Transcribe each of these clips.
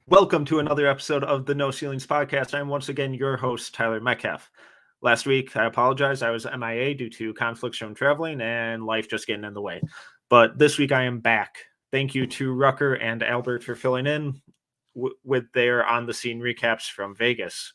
Welcome to another episode of the No Ceilings Podcast. I'm once again your host, Tyler Metcalf. Last week, I apologize. I was MIA due to conflicts from traveling and life just getting in the way. But this week, I am back. Thank you to Rucker and Albert for filling in with their on-the-scene recaps from Vegas.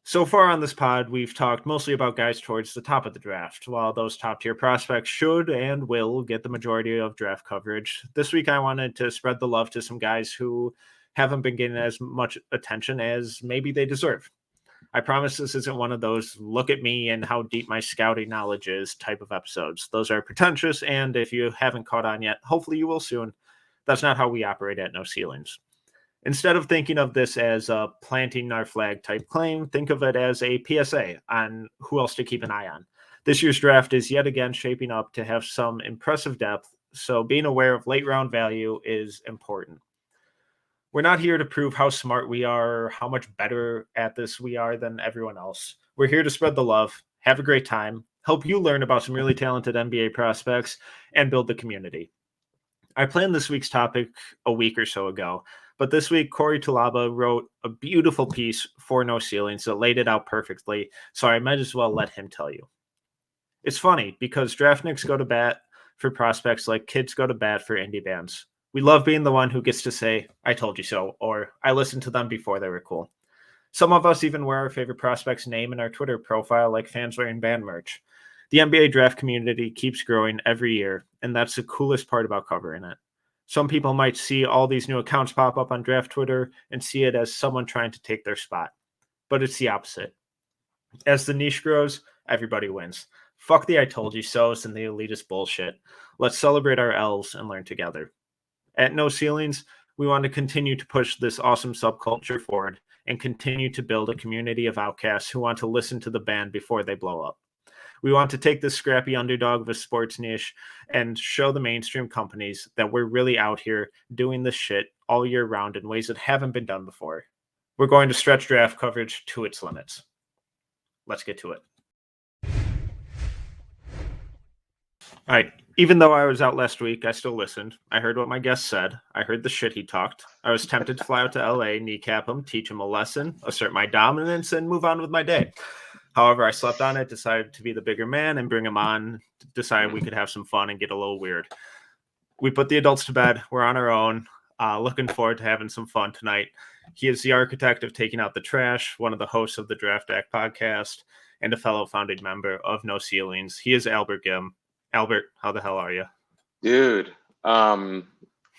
So far on this pod, we've talked mostly about guys towards the top of the draft. While those top-tier prospects should and will get the majority of draft coverage, this week I wanted to spread the love to some guys who haven't been getting as much attention as maybe they deserve. I promise this isn't one of those look at me and how deep my scouting knowledge is type of episodes. Those are pretentious, and if you haven't caught on yet, hopefully you will soon. That's not how we operate at No Ceilings. Instead of thinking of this as a planting our flag type claim, think of it as a PSA on who else to keep an eye on. This year's draft is yet again shaping up to have some impressive depth, so being aware of late round value is important. We're not here to prove how smart we are, how much better at this we are than everyone else. We're here to spread the love, have a great time, help you learn about some really talented NBA prospects, and build the community. I planned this week's topic a week or so ago, but this week Corey Tulaba wrote a beautiful piece for No Ceilings that laid it out perfectly, so I might as well let him tell you. It's funny because draftniks go to bat for prospects like kids go to bat for indie bands. We love being the one who gets to say, I told you so, or I listened to them before they were cool. Some of us even wear our favorite prospect's name in our Twitter profile like fans wearing band merch. The NBA draft community keeps growing every year, and that's the coolest part about covering it. Some people might see all these new accounts pop up on draft Twitter and see it as someone trying to take their spot. But it's the opposite. As the niche grows, everybody wins. Fuck the I told you so's and the elitist bullshit. Let's celebrate our L's and learn together. At No Ceilings, we want to continue to push this awesome subculture forward and continue to build a community of outcasts who want to listen to the band before they blow up. We want to take this scrappy underdog of a sports niche and show the mainstream companies that we're really out here doing this shit all year round in ways that haven't been done before. We're going to stretch draft coverage to its limits. Let's get to it. All right. Even though I was out last week, I still listened. I heard what my guest said. I heard the shit he talked. I was tempted to fly out to LA, kneecap him, teach him a lesson, assert my dominance, and move on with my day. However, I slept on it, decided to be the bigger man and bring him on, decided we could have some fun and get a little weird. We put the adults to bed. We're on our own. Looking forward to having some fun tonight. He is the architect of taking out the trash, one of the hosts of the Draft Act podcast, and a fellow founding member of No Ceilings. He is Albert Ghim. Albert, how the hell are you? Dude, I'm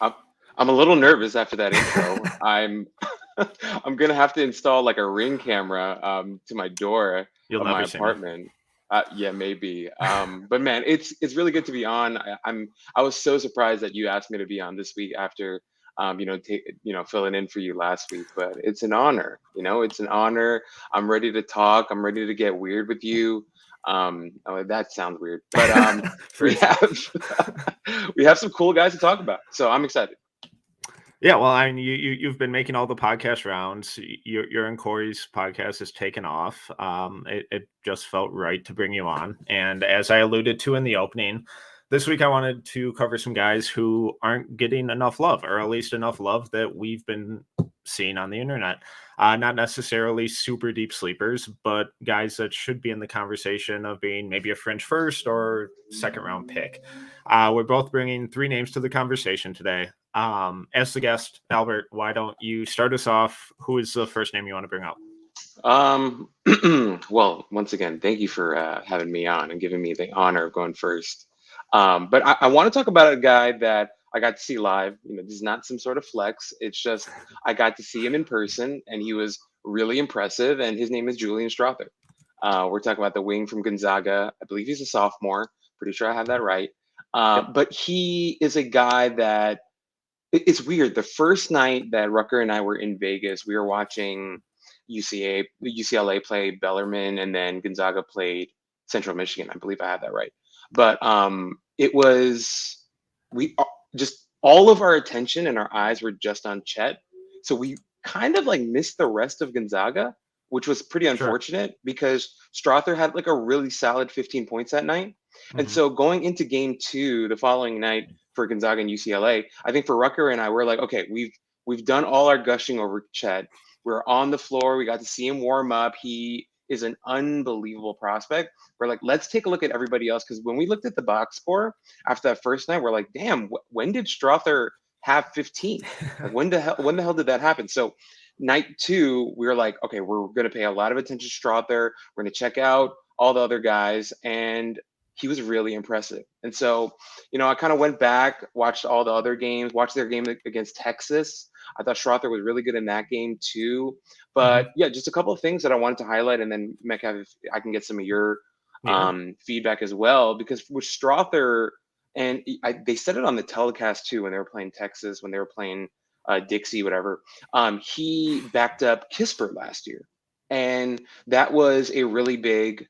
a little nervous after that intro. I'm gonna have to install like a Ring camera to my door of my apartment. Yeah, maybe. But man, it's really good to be on. I was so surprised that you asked me to be on this week after filling in for you last week. But it's an honor. It's an honor. I'm ready to talk. I'm ready to get weird with you. That sounds weird, but we have some cool guys to talk about, so I'm excited. Yeah, well, I mean, you've been making all the podcast rounds. Your and Corey's podcast has taken off. It just felt right to bring you on, and as I alluded to in the opening, this week I wanted to cover some guys who aren't getting enough love, or at least enough love that we've been seeing on the internet. Not necessarily super deep sleepers, but guys that should be in the conversation of being maybe a fringe first or second round pick. We're both bringing three names to the conversation today. As the guest, Albert, why don't you start us off? Who is the first name you want to bring up? Well, once again, thank you for having me on and giving me the honor of going first. But I want to talk about a guy that I got to see live. This is not some sort of flex. It's just I got to see him in person, and he was really impressive. And his name is Julian Strawther. We're talking about the wing from Gonzaga. I believe he's a sophomore. Pretty sure I have that right. But he is a guy that it's weird. The first night that Rucker and I were in Vegas, we were watching UCLA play Bellarmine, and then Gonzaga played Central Michigan. I believe I had that right. But it was just all of our attention and our eyes were just on Chet. So we kind of like missed the rest of Gonzaga, which was pretty unfortunate because Strother had like a really solid 15 points that night. And so going into game 2 the following night for Gonzaga and UCLA, I think for Rucker and I, we're like, okay, we've done all our gushing over Chet. We're on the floor. We got to see him warm up. He is an unbelievable prospect. We're like, let's take a look at everybody else. Because when we looked at the box score after that first night, we're like, damn, when did Strother have 15? Like, when the hell did that happen? So night 2, we were like, okay, we're going to pay a lot of attention to Strother. We're going to check out all the other guys. And he was really impressive. And so, I kind of went back, watched all the other games, watched their game against Texas. I thought Strother was really good in that game too. But yeah, just a couple of things that I wanted to highlight, and then Metcalf, if I can get some of your feedback as well, because with Strother, and they said it on the telecast too when they were playing Texas, when they were playing Dixie, whatever. He backed up Kispert last year, and that was a really big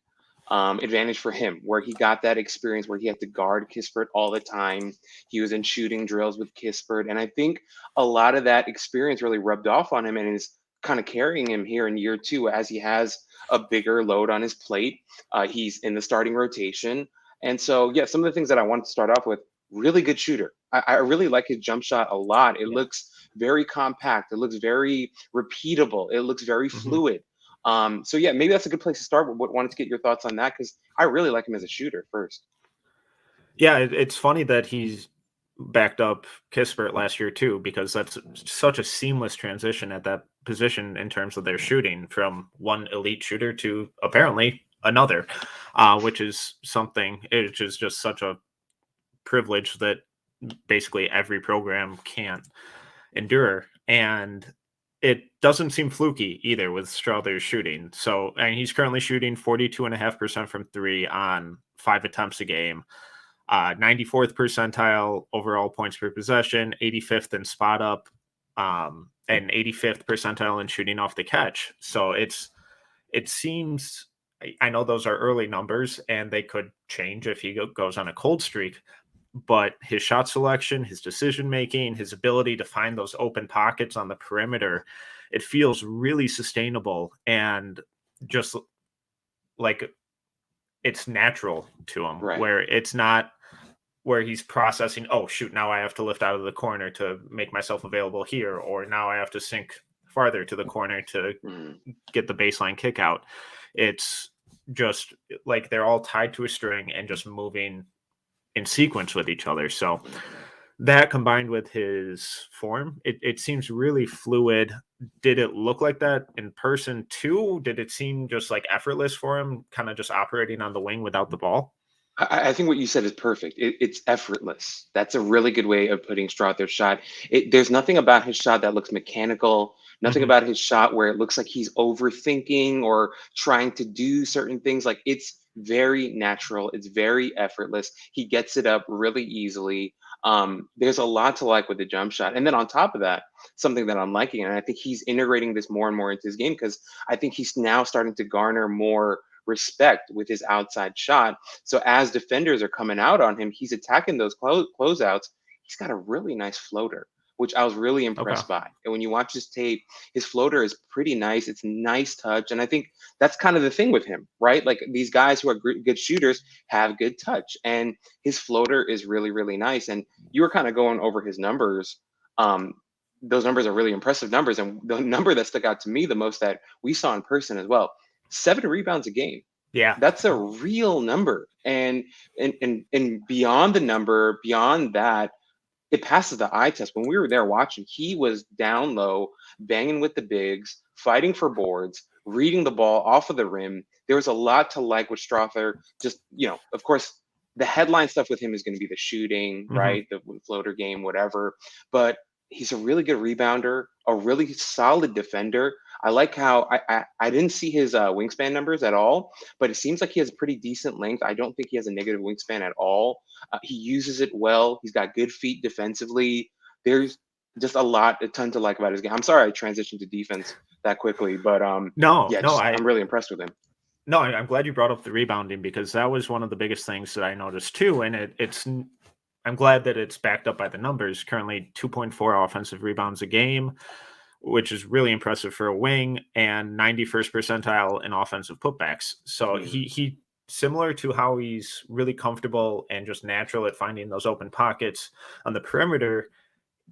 advantage for him, where he got that experience where he had to guard Kispert all the time. He was in shooting drills with Kispert, and I think a lot of that experience really rubbed off on him and is kind of carrying him here in year 2 as he has a bigger load on his plate. He's in the starting rotation, and so yeah, some of the things that I wanted to start off with: really good shooter. I really like his jump shot a lot. It looks very compact. It looks very repeatable. It looks very fluid. So yeah, maybe that's a good place to start. Wanted to get your thoughts on that because I really like him as a shooter first. Yeah, it's funny that he's backed up Kispert last year too, because that's such a seamless transition at that position in terms of their shooting from one elite shooter to apparently another, which is something. It is just such a privilege that basically every program can't endure, and it doesn't seem fluky either with Strother's shooting. So, and he's currently shooting 42.5% from 3 on 5 attempts a game, 94th percentile overall points per possession, 85th in spot up, and 85th percentile in shooting off the catch. So it seems, I know those are early numbers and they could change if he goes on a cold streak, but his shot selection, his decision making, his ability to find those open pockets on the perimeter, it feels really sustainable and just like it's natural to him, right. where it's not where he's processing, oh shoot, now I have to lift out of the corner to make myself available here, or now I have to sink farther to the corner to get the baseline kick out. It's just like they're all tied to a string and just moving in sequence with each other. So that combined with his form, it seems really fluid. Did it look like that in person too? Did it seem just like effortless for him, kind of just operating on the wing without the ball? I think what you said is perfect. It's effortless. That's a really good way of putting Strother's shot. There's nothing about his shot that looks mechanical, nothing about his shot where it looks like he's overthinking or trying to do certain things. Like, it's very natural. It's very effortless. He gets it up really easily. There's a lot to like with the jump shot. And then on top of that, something that I'm liking, and I think he's integrating this more and more into his game, because I think he's now starting to garner more respect with his outside shot. So as defenders are coming out on him, he's attacking those closeouts. He's got a really nice floater, which I was really impressed by. And when you watch his tape, his floater is pretty nice. It's nice touch. And I think that's kind of the thing with him, right? Like, these guys who are good shooters have good touch, and his floater is really, really nice. And you were kind of going over his numbers. Those numbers are really impressive numbers. And the number that stuck out to me the most that we saw in person as well, 7 rebounds a game. Yeah, that's a real number. And beyond the number, beyond that, it passes the eye test. When we were there watching, he was down low, banging with the bigs, fighting for boards, reading the ball off of the rim. There was a lot to like with Strother. Just, of course, the headline stuff with him is going to be the shooting, right? The floater game, whatever. But he's a really good rebounder, a really solid defender. I like how I didn't see his wingspan numbers at all, but it seems like he has a pretty decent length. I don't think he has a negative wingspan at all. He uses it well. He's got good feet defensively. There's just a ton to like about his game. I'm sorry I transitioned to defense that quickly, but I'm really impressed with him. No, I'm glad you brought up the rebounding, because that was one of the biggest things that I noticed too. And I'm glad that it's backed up by the numbers. Currently 2.4 offensive rebounds a game, which is really impressive for a wing, and 91st percentile in offensive putbacks. So he similar to how he's really comfortable and just natural at finding those open pockets on the perimeter,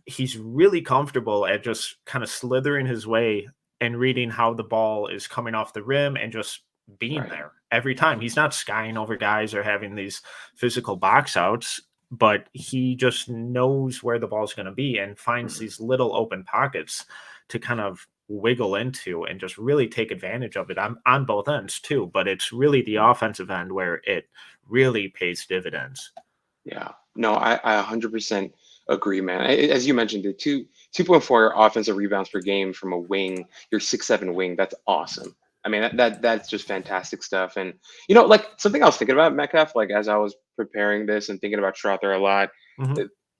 he's really comfortable at just kind of slithering his way and reading how the ball is coming off the rim and just being there every time. He's not skying over guys or having these physical box outs, but he just knows where the ball's going to be and finds these little open pockets to kind of wiggle into and just really take advantage of it on both ends too. But it's really the offensive end where it really pays dividends. Yeah, no, I 100% agree, man. As you mentioned, the 2.4 offensive rebounds per game from a wing, your 6'7" wing, that's awesome. I mean, that's just fantastic stuff. And like something I was thinking about Metcalf, like as I was preparing this and thinking about Strother a lot,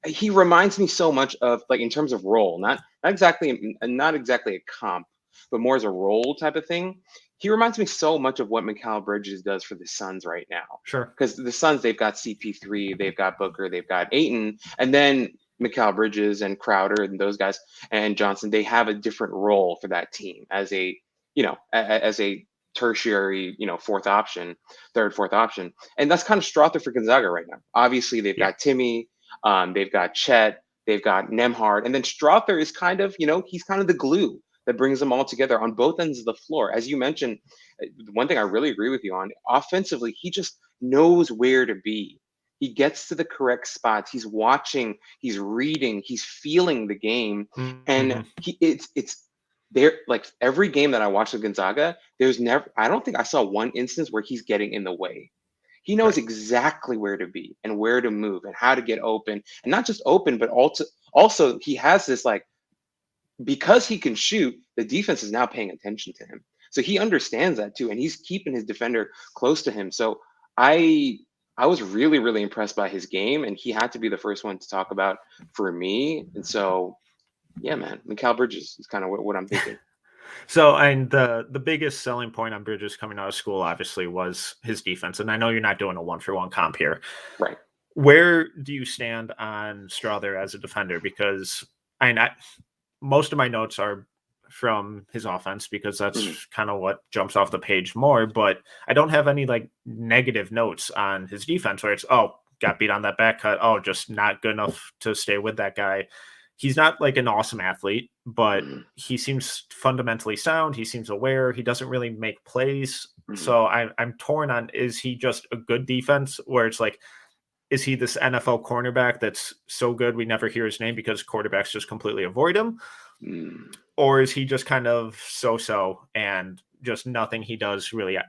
he reminds me so much of, like, in terms of role, not exactly a comp, but more as a role type of thing. He reminds me so much of what Mikal Bridges does for the Suns right now. Sure. Because the Suns, they've got CP3, they've got Booker, they've got Ayton, and then Mikal Bridges and Crowder and those guys and Johnson, they have a different role for that team as a, as a tertiary, fourth option, fourth option. And that's kind of Strother for Gonzaga right now. Obviously, they've got Timmy, they've got Chet, they've got Nembhard, and then Strother is kind of, he's kind of the glue that brings them all together on both ends of the floor. As you mentioned, one thing I really agree with you on, offensively, he just knows where to be. He gets to the correct spots. He's watching, he's reading, he's feeling the game. And it's there, like every game that I watched with Gonzaga, I don't think I saw one instance where he's getting in the way. He knows exactly where to be and where to move and how to get open, and not just open, but also he has this, like, because he can shoot, the defense is now paying attention to him. So he understands that too, and he's keeping his defender close to him. So I was really, really impressed by his game, and he had to be the first one to talk about for me. And so, yeah, man, Mikal Bridges is kind of what I'm thinking. So, and the biggest selling point on Bridges coming out of school, obviously, was his defense. And I know you're not doing a 1-for-1 comp here. Right. Where do you stand on Strother as a defender? Because most of my notes are from his offense, because that's kind of what jumps off the page more. But I don't have any like negative notes on his defense where it's, oh, got beat on that back cut. Oh, just not good enough to stay with that guy. He's not like an awesome athlete, but he seems fundamentally sound. He seems aware. He doesn't really make plays. So I'm torn on, is he just a good defense where it's like, is he this NFL cornerback that's so good we never hear his name because quarterbacks just completely avoid him? Or is he just kind of so-so and just nothing he does really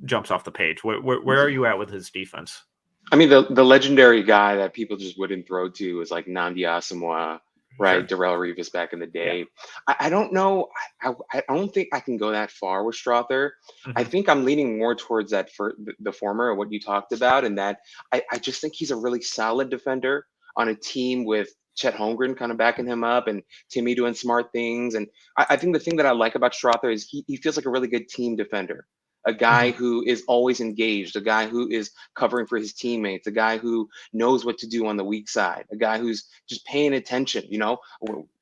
jumps off the page? Where are you at with his defense? I mean, the legendary guy that people just wouldn't throw to is like Nnamdi Asomugha, right? Sure. Darrelle Revis back in the day. Yeah. I don't know. I don't think I can go that far with Strother. I think I'm leaning more towards that for the former, what you talked about, and that I just think he's a really solid defender on a team with Chet Holmgren kind of backing him up and Timmy doing smart things. And I think the thing that I like about Strother is he feels like a really good team defender. A guy who is always engaged, a guy who is covering for his teammates, a guy who knows what to do on the weak side, a guy who's just paying attention,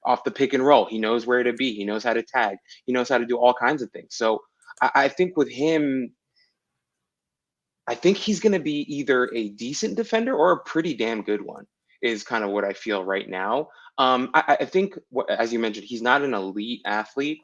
off the pick and roll. He knows where to be. He knows how to tag. He knows how to do all kinds of things. So I think with him, I think he's going to be either a decent defender or a pretty damn good one, is kind of what I feel right now. I think, as you mentioned, he's not an elite athlete.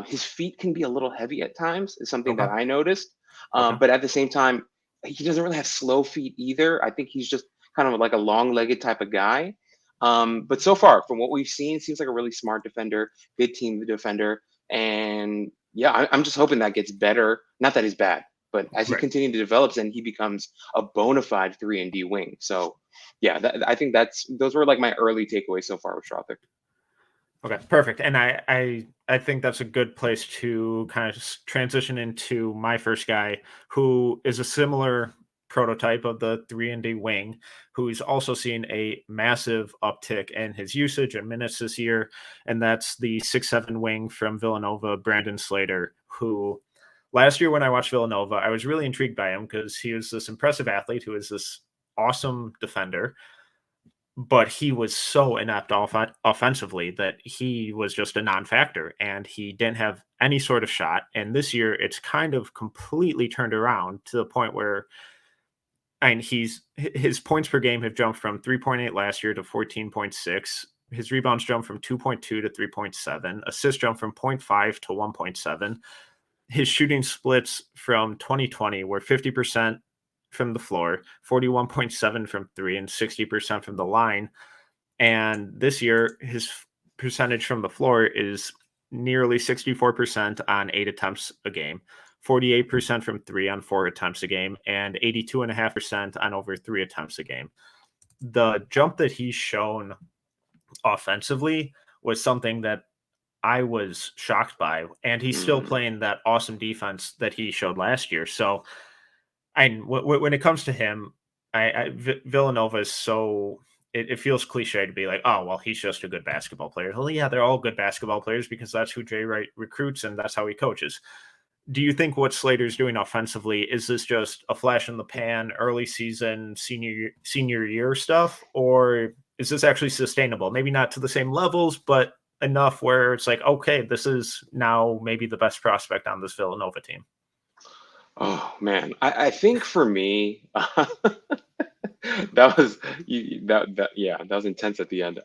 His feet can be a little heavy at times, is something that I noticed. But at the same time, he doesn't really have slow feet either. I think he's just kind of like a long-legged type of guy. But so far, from what we've seen, seems like a really smart defender, good team defender. And yeah, I'm just hoping that gets better. Not that he's bad, but as he continues to develop, then he becomes a bona fide 3-and-D wing. So yeah, I think those were like my early takeaways so far with Strother. Okay, perfect. And I think that's a good place to kind of transition into my first guy, who is a similar prototype of the 3-and-D wing, who's also seen a massive uptick in his usage and minutes this year. And that's the 6'7" wing from Villanova, Brandon Slater, who Last year when I watched Villanova, I was really intrigued by him because he was this impressive athlete who is this awesome defender, but he was so inept offensively that he was just a non-factor, and he didn't have any sort of shot. And this year, it's kind of completely turned around to the point where, and his points per game have jumped from 3.8 last year to 14.6. His rebounds jumped from 2.2 to 3.7. Assists jumped from 0.5 to 1.7. His shooting splits from 2020 were 50% from the floor, 41.7 from three, and 60% from the line. And this year, his percentage from the floor is nearly 64% on 8 attempts a game, 48% from three on 4 attempts a game, and 82.5% on over 3 attempts a game. The jump that he's shown offensively was something that I was shocked by, and he's still playing that awesome defense that he showed last year. So, when it comes to him, Villanova is so, it feels cliche to be like, oh, well, he's just a good basketball player. Well, yeah, they're all good basketball players because that's who Jay Wright recruits and that's how he coaches. Do you think what Slater's doing offensively, is this just a flash in the pan, early season, senior year stuff, or is this actually sustainable? Maybe not to the same levels, but enough where it's like, okay, this is now maybe the best prospect on this Villanova team. Oh man, I think for me, that was intense at the end.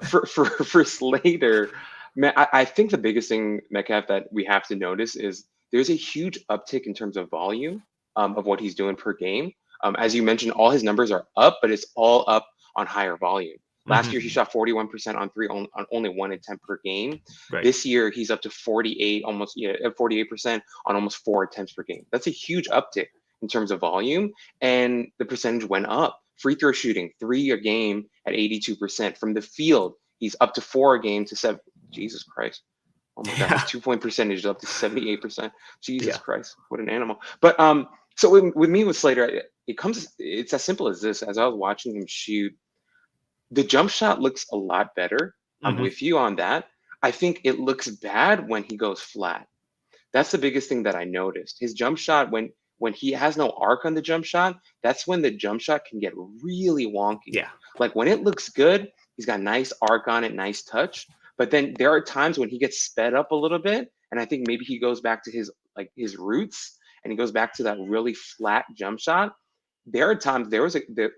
For Slater, man, I think the biggest thing, Metcalf, that we have to notice is there's a huge uptick in terms of volume of what he's doing per game. As you mentioned, all his numbers are up, but it's all up on higher volume. Last year, he shot 41% on three on only 1 attempt per game. Right. This year, he's up to 48% on almost 4 attempts per game. That's a huge uptick in terms of volume, and the percentage went up. Free throw shooting, 3 a game at 82%. From the field, he's up to 4 a game to 7. Jesus Christ. Oh my God, his 2-point percentage is up to 78%. Jesus Christ, what an animal. But so with me with Slater, it's as simple as this. As I was watching him shoot, the jump shot looks a lot better. I'm with you on that. I think it looks bad when he goes flat. That's the biggest thing that I noticed. His jump shot, when he has no arc on the jump shot, that's when the jump shot can get really wonky. Yeah. Like when it looks good, he's got nice arc on it, nice touch. But then there are times when he gets sped up a little bit, and I think maybe he goes back to his roots, and he goes back to that really flat jump shot. There are times,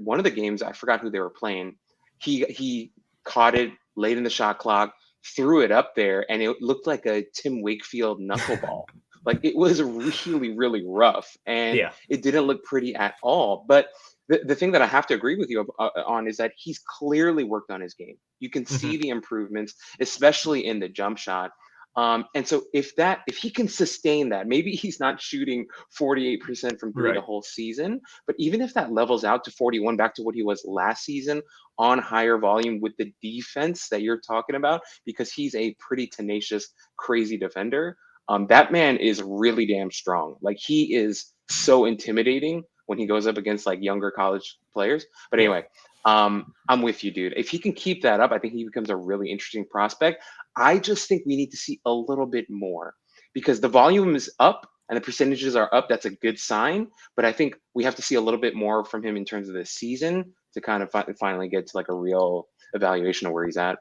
one of the games, I forgot who they were playing, he caught it late in the shot clock, threw it up there, and it looked like a Tim Wakefield knuckleball. Like it was really, really rough, and it didn't look pretty at all. But the thing that I have to agree with you on is that he's clearly worked on his game. You can see the improvements, especially in the jump shot. And so if he can sustain that, maybe he's not shooting 48% from three the whole season, but even if that levels out to 41, back to what he was last season on higher volume with the defense that you're talking about, because he's a pretty tenacious, crazy defender. That man is really damn strong. Like he is so intimidating when he goes up against like younger college players. But anyway, I'm with you, dude. If he can keep that up, I think he becomes a really interesting prospect. I just think we need to see a little bit more because the volume is up and the percentages are up. That's a good sign. But I think we have to see a little bit more from him in terms of the season to kind of finally get to like a real evaluation of where he's at.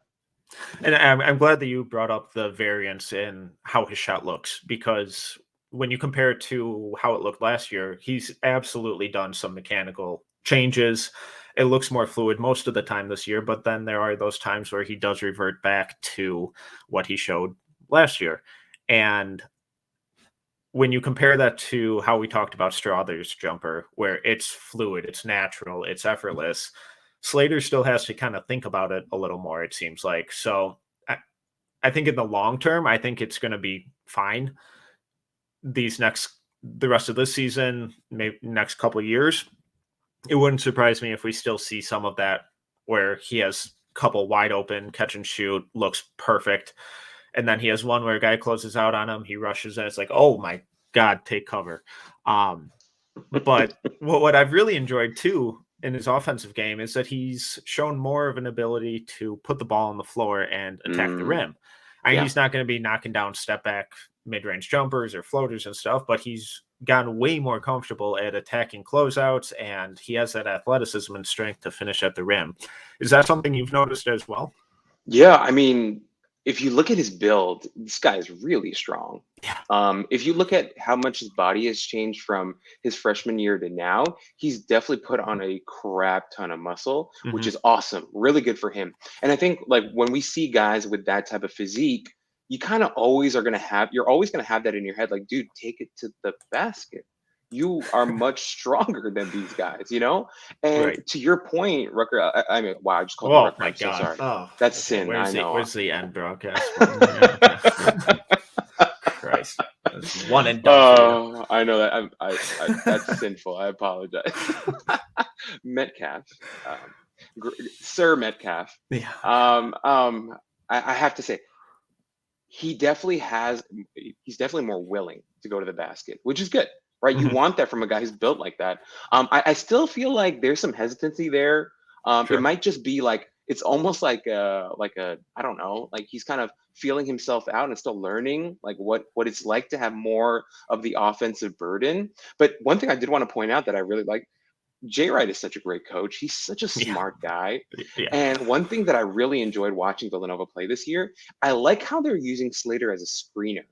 And I'm glad that you brought up the variance in how his shot looks, because when you compare it to how it looked last year, he's absolutely done some mechanical changes. It looks more fluid most of the time this year, but then there are those times where he does revert back to what he showed last year. And when you compare that to how we talked about Strawther's jumper, where it's fluid, it's natural, it's effortless, Slater still has to kind of think about it a little more, it seems like. So I think in the long term, I think it's going to be fine. The rest of this season, maybe next couple of years, it wouldn't surprise me if we still see some of that where he has a couple wide open catch and shoot, looks perfect. And then he has one where a guy closes out on him. He rushes and it's like, oh my God, take cover. But what I've really enjoyed too in his offensive game is that he's shown more of an ability to put the ball on the floor and attack the rim. He's not going to be knocking down step back mid-range jumpers or floaters and stuff, but he's gotten way more comfortable at attacking closeouts, and he has that athleticism and strength to finish at the rim. Is that something you've noticed as well? Yeah, I mean, if you look at his build, this guy is really strong. Yeah. If you look at how much his body has changed from his freshman year to now, he's definitely put on a crap ton of muscle, which is awesome. Really good for him. And I think like when we see guys with that type of physique, you kind of always are going to have, you're always going to have that in your head. Like, dude, take it to the basket. You are much stronger than these guys, you know? And to your point, Rucker, I mean, wow, I just called you Rucker. My I'm so God. sorry. Oh, that's sin. I know. Where's the end broadcast? Christ. That's one and done. Oh, I know that. I that's sinful. I apologize. Metcalf, Sir Metcalf. Yeah. I have to say, he's definitely more willing to go to the basket, which is good, right? You want that from a guy who's built like that. I still feel like there's some hesitancy there. It might just be like, it's almost like a I don't know, like he's kind of feeling himself out and still learning like what it's like to have more of the offensive burden. But one thing I did want to point out that I really like, Jay Wright is such a great coach. He's such a smart guy. Yeah. And one thing that I really enjoyed watching Villanova play this year, I like how they're using Slater as a screener.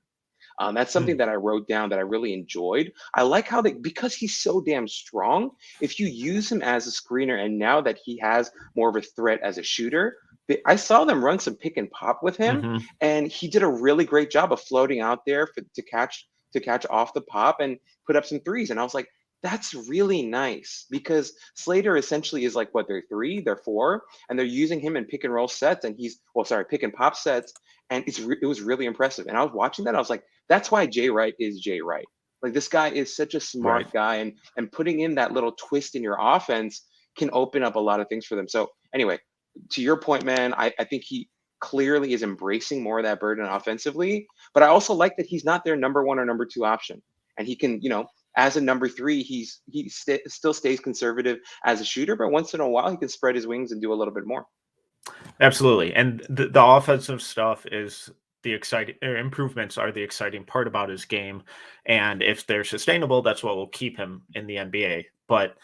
That's something that I wrote down that I really enjoyed. I like how because he's so damn strong, if you use him as a screener and now that he has more of a threat as a shooter, I saw them run some pick and pop with him, and he did a really great job of floating out there to catch off the pop and put up some threes. And I was like, that's really nice, because Slater essentially is like, what, they're 3, they're 4, and they're using him in pick and roll sets, and pick and pop sets, and it was really impressive. And I was watching that, I was like, that's why Jay Wright is Jay Wright. Like, this guy is such a smart guy, and putting in that little twist in your offense can open up a lot of things for them. So anyway, to your point, man, I think he clearly is embracing more of that burden offensively, but I also like that he's not their number 1 or number 2 option, and he can, as a number 3, he still stays conservative as a shooter, but once in a while he can spread his wings and do a little bit more. Absolutely. And the offensive stuff is the exciting improvements are the exciting part about his game. And if they're sustainable, that's what will keep him in the NBA. But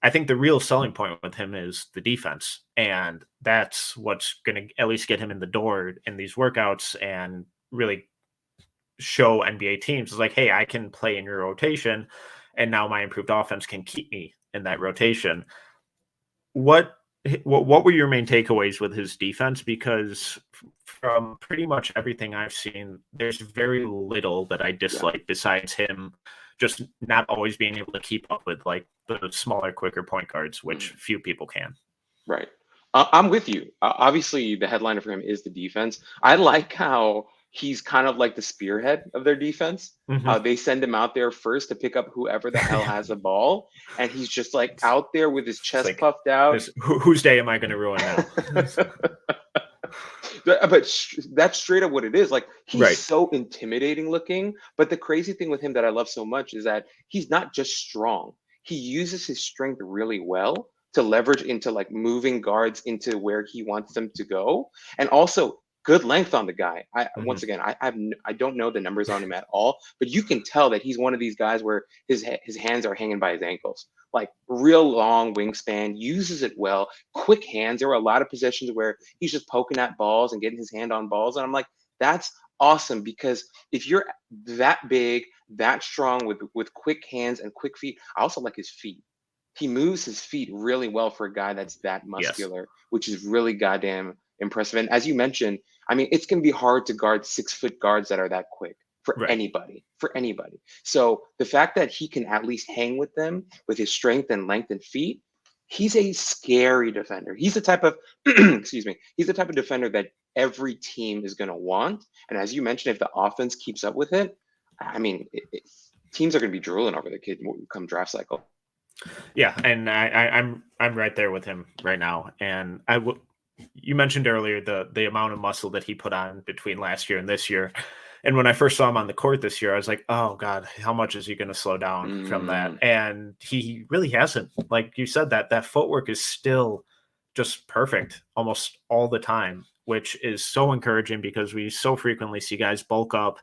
I think the real selling point with him is the defense. And that's what's going to at least get him in the door in these workouts and really show NBA teams is like, hey, I can play in your rotation, and now my improved offense can keep me in that rotation. What were your main takeaways with his defense? Because from pretty much everything I've seen, there's very little that I dislike besides him just not always being able to keep up with like the smaller, quicker point guards, which few people can. Right. I'm with you. Obviously, the headliner for him is the defense. I like how he's kind of like the spearhead of their defense. They send him out there first to pick up whoever the hell has the ball, and he's just like out there with his chest puffed out. Whose day am I going to ruin now? But that's straight up what it is. Like, he's so intimidating looking. But the crazy thing with him that I love so much is that he's not just strong. He uses his strength really well to leverage into like moving guards into where he wants them to go, and also good length on the guy. Once again, I don't know the numbers on him at all, but you can tell that he's one of these guys where his hands are hanging by his ankles. Like, real long wingspan, uses it well, quick hands. There were a lot of possessions where he's just poking at balls and getting his hand on balls, and I'm like, that's awesome, because if you're that big, that strong with quick hands and quick feet, I also like his feet. He moves his feet really well for a guy that's that muscular, which is really goddamn impressive. And as you mentioned, I mean, it's going to be hard to guard 6-foot guards that are that quick for anybody. So the fact that he can at least hang with them with his strength and length and feet, he's a scary defender. He's the type of, he's the type of defender that every team is going to want. And as you mentioned, if the offense keeps up with it, I mean, teams are going to be drooling over the kid come draft cycle. Yeah, and I'm right there with him right now. And you mentioned earlier the amount of muscle that he put on between last year and this year. And when I first saw him on the court this year, I was like, oh God, how much is he going to slow down from that? And he really hasn't. Like you said, that footwork is still just perfect almost all the time. which is so encouraging because we so frequently see guys bulk up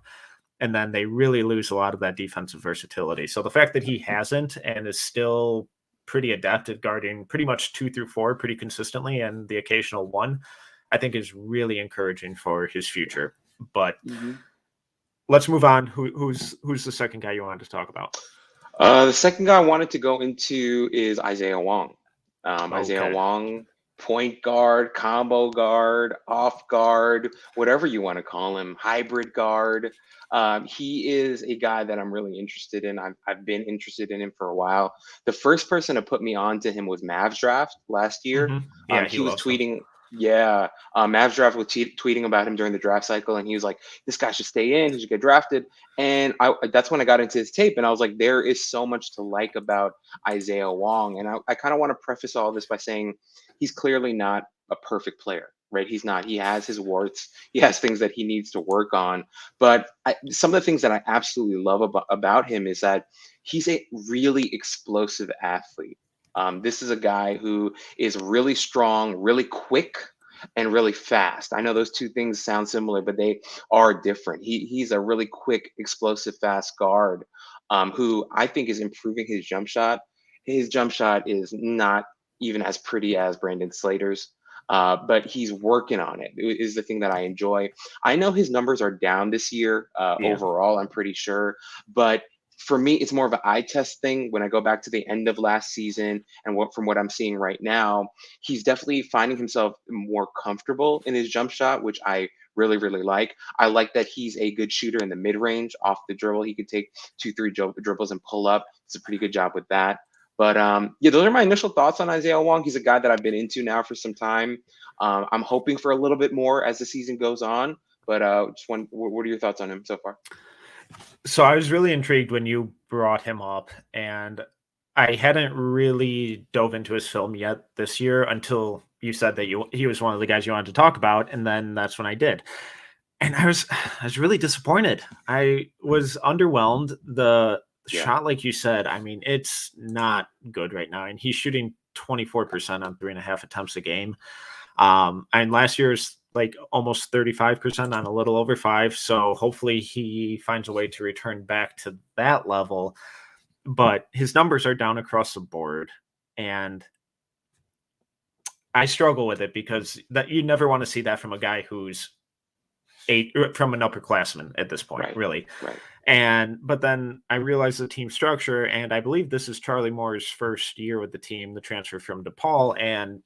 and then they really lose a lot of that defensive versatility. So the fact that he hasn't and is still pretty adept at guarding pretty much 2 through 4 pretty consistently and the occasional 1, I think is really encouraging for his future. But let's move on. Who's the second guy you wanted to talk about? The second guy I wanted to go into is Isaiah Wong. Isaiah Wong, point guard, combo guard, off guard, whatever you want to call him, hybrid guard. He is a guy that I'm really interested in. I've been interested in him for a while. The first person to put me on to him was Mavs Draft last year. Yeah, he was tweeting. Yeah, Mavs Draft was tweeting about him during the draft cycle, and he was like, "This guy should stay in. He should get drafted." And that's when I got into his tape, and I was like, "There is so much to like about Isaiah Wong." And I kind of want to preface all this by saying he's clearly not a perfect player, right? He's not. He has his warts. He has things that he needs to work on. But some of the things that I absolutely love about him is that he's a really explosive athlete. This is a guy who is really strong, really quick, and really fast. I know those two things sound similar, but they are different. He's a really quick, explosive, fast guard who I think is improving his jump shot. His jump shot is not even as pretty as Brandon Slater's, but he's working on it, is the thing that I enjoy. I know his numbers are down this year overall, I'm pretty sure, but for me, it's more of an eye test thing. When I go back to the end of last season and from what I'm seeing right now, he's definitely finding himself more comfortable in his jump shot, which I really, really like. I like that he's a good shooter in the mid range off the dribble. He could take 2-3 dribbles and pull up. It's a pretty good job with that. But yeah, those are my initial thoughts on Isaiah Wong. He's a guy that I've been into now for some time. I'm hoping for a little bit more as the season goes on. But what are your thoughts on him so far? So I was really intrigued when you brought him up, and I hadn't really dove into his film yet this year until you said that he was one of the guys you wanted to talk about, and then that's when I did. And I was really disappointed. I was underwhelmed. The shot, like you said, I mean, it's not good right now, and he's shooting 24% on 3.5 attempts a game. And last year's like almost 35% on a little over 5. So hopefully he finds a way to return back to that level. But his numbers are down across the board. And I struggle with it because that you never want to see that from a guy who's from an upperclassman at this point, really. Right. But then I realized the team structure, and I believe this is Charlie Moore's first year with the team, the transfer from DePaul. And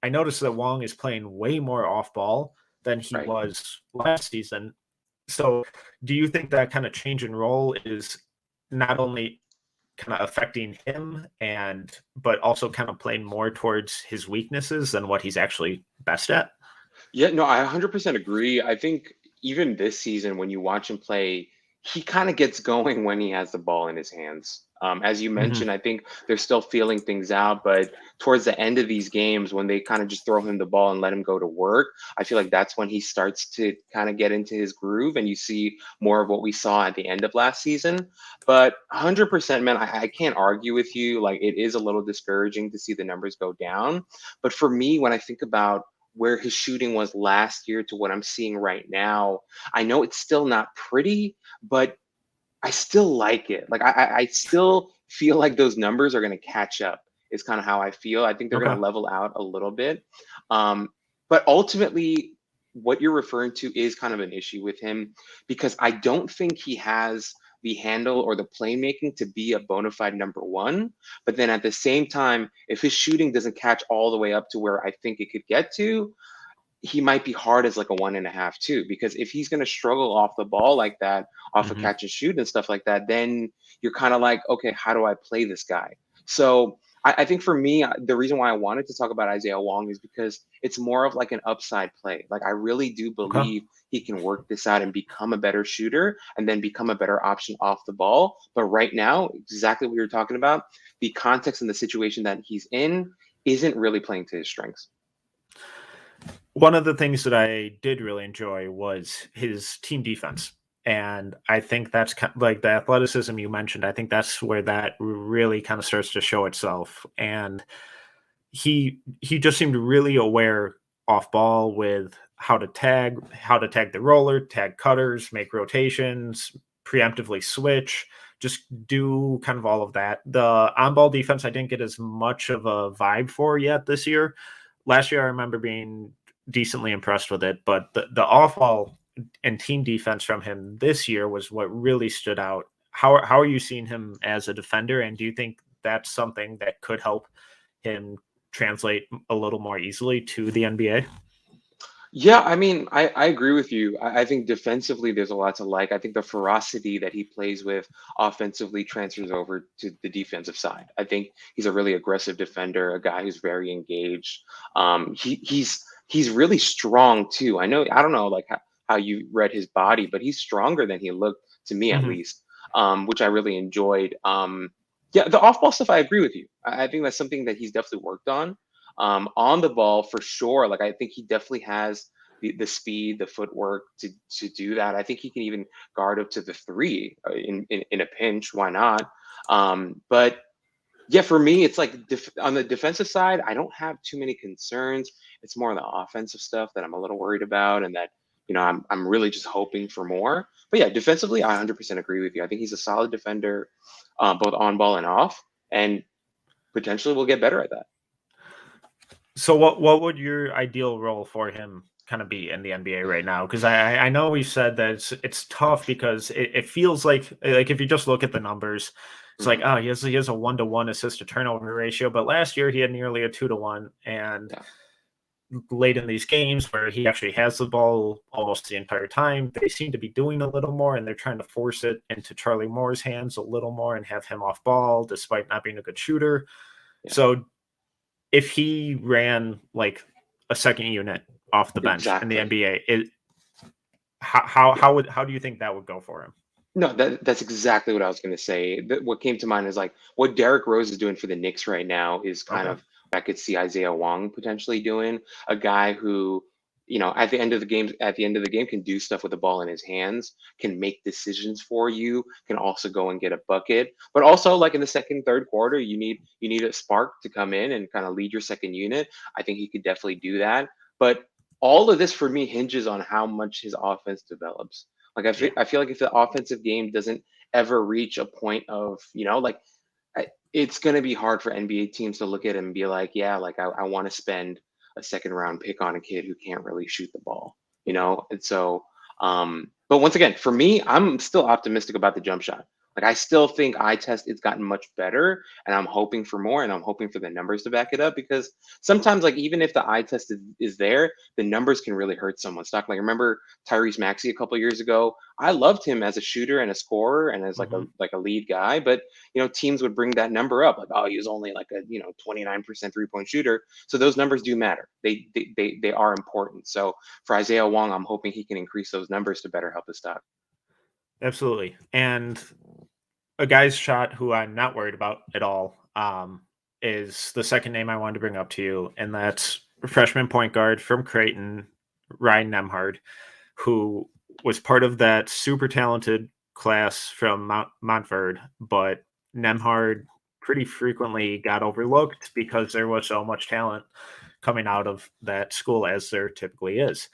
I noticed that Wong is playing way more off ball than he was last season. So do you think that kind of change in role is not only kind of affecting him but also kind of playing more towards his weaknesses than what he's actually best at? Yeah, no, I 100% agree. I think even this season, when you watch him play, he kind of gets going when he has the ball in his hands. As you mentioned, I think they're still feeling things out, but towards the end of these games, when they kind of just throw him the ball and let him go to work, I feel like that's when he starts to kind of get into his groove, and you see more of what we saw at the end of last season. But 100%, man, I can't argue with you. Like, it is a little discouraging to see the numbers go down. But for me, when I think about where his shooting was last year to what I'm seeing right now, I know it's still not pretty, but I still like it. Like I still feel like those numbers are going to catch up. Is kind of how I feel. I think they're going to level out a little bit. But ultimately, what you're referring to is kind of an issue with him because I don't think he has the handle or the playmaking to be a bona fide number one. But then at the same time, if his shooting doesn't catch all the way up to where I think it could get to, he might be hard as like a 1.5 too, because if he's going to struggle off the ball like that, off a catch and shoot and stuff like that, then you're kind of like, okay, how do I play this guy? So I think for me, the reason why I wanted to talk about Isaiah Wong is because it's more of like an upside play. Like I really do believe he can work this out and become a better shooter and then become a better option off the ball. But right now, exactly what you're talking about, the context and the situation that he's in isn't really playing to his strengths. One of the things that I did really enjoy was his team defense. And I think that's like the athleticism you mentioned. I think that's where that really kind of starts to show itself. And he just seemed really aware off ball with how to tag the roller, tag cutters, make rotations, preemptively switch, just do kind of all of that. The on-ball defense I didn't get as much of a vibe for yet this year. Last year I remember being decently impressed with it, but the off-ball and team defense from him this year was what really stood out. How are you seeing him as a defender, and do you think that's something that could help him translate a little more easily to the NBA? Yeah, I mean, I agree with you. I think defensively there's a lot to like. I think the ferocity that he plays with offensively transfers over to the defensive side. I think he's a really aggressive defender, a guy who's very engaged. He's really strong too. I don't know like how you read his body, but he's stronger than he looked to me at least, which I really enjoyed. Yeah, the off-ball stuff, I agree with you. I think that's something that he's definitely worked on. On the ball for sure. Like I think he definitely has the speed, the footwork to do that. I think he can even guard up to the three in a pinch. Why not? But yeah, for me, it's like on the defensive side, I don't have too many concerns. It's more on the offensive stuff that I'm a little worried about, and that I'm really just hoping for more. But yeah, defensively, I 100% agree with you. I think he's a solid defender, both on ball and off, and potentially we'll get better at that. So what would your ideal role for him kind of be in the NBA right now? Because I know we said that it's tough because it feels like if you just look at the numbers, it's like, oh, he has a 1-to-1 assist to turnover ratio, but last year he had nearly a 2-to-1, and late in these games where he actually has the ball almost the entire time, they seem to be doing a little more, and they're trying to force it into Charlie Moore's hands a little more and have him off ball despite not being a good shooter. Yeah. So if he ran like a second unit off the bench in the NBA, how do you think that would go for him? No, that's exactly what I was going to say. What came to mind is like what Derrick Rose is doing for the Knicks right now is kind of I could see Isaiah Wong potentially doing, a guy who, at the end of the game can do stuff with the ball in his hands, can make decisions for you, can also go and get a bucket. But also like in the second, third quarter, you need a spark to come in and kind of lead your second unit. I think he could definitely do that. But all of this for me hinges on how much his offense develops. Like I feel like if the offensive game doesn't ever reach a point of, it's going to be hard for NBA teams to look at him and be like, yeah, like I want to spend a second round pick on a kid who can't really shoot the ball, And so, but once again, for me, I'm still optimistic about the jump shot. Like I still think eye test it's gotten much better, and I'm hoping for more, and I'm hoping for the numbers to back it up, because sometimes like even if the eye test is there, the numbers can really hurt someone's stock. Like remember Tyrese Maxey a couple of years ago? I loved him as a shooter and a scorer and as like a lead guy, but teams would bring that number up like, oh, he was only like a 29% 3-point shooter. So those numbers do matter. They are important. So for Isaiah Wong, I'm hoping he can increase those numbers to better help his stock. Absolutely. And a guy's shot who I'm not worried about at all is the second name I wanted to bring up to you, and that's freshman point guard from Creighton, Ryan Nembhard, who was part of that super talented class from Montford, but Nembhard pretty frequently got overlooked because there was so much talent coming out of that school, as there typically is.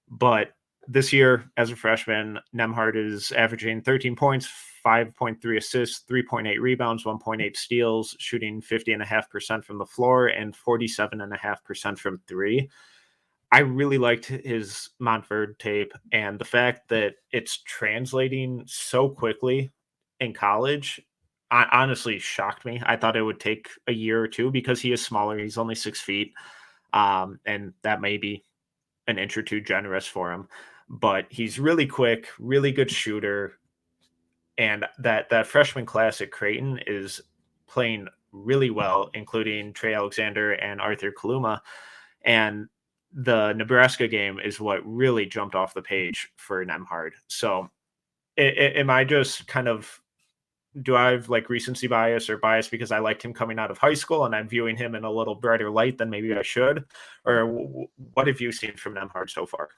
But this year, as a freshman, Nembhard is averaging 13 points, 5.3 assists, 3.8 rebounds, 1.8 steals, shooting 50.5% from the floor and 47.5% from three. I really liked his Montford tape, and the fact that it's translating so quickly in college honestly shocked me. I thought it would take a year or two because he is smaller. He's only 6 feet, and that may be an inch or two generous for him. But he's really quick, really good shooter, and that freshman class at Creighton is playing really well, including Trey Alexander and Arthur Kaluma. And the Nebraska game is what really jumped off the page for Nembhard. So am I just kind of, do I have like recency bias or bias because I liked him coming out of high school and I'm viewing him in a little brighter light than maybe I should? Or what have you seen from Nembhard so far?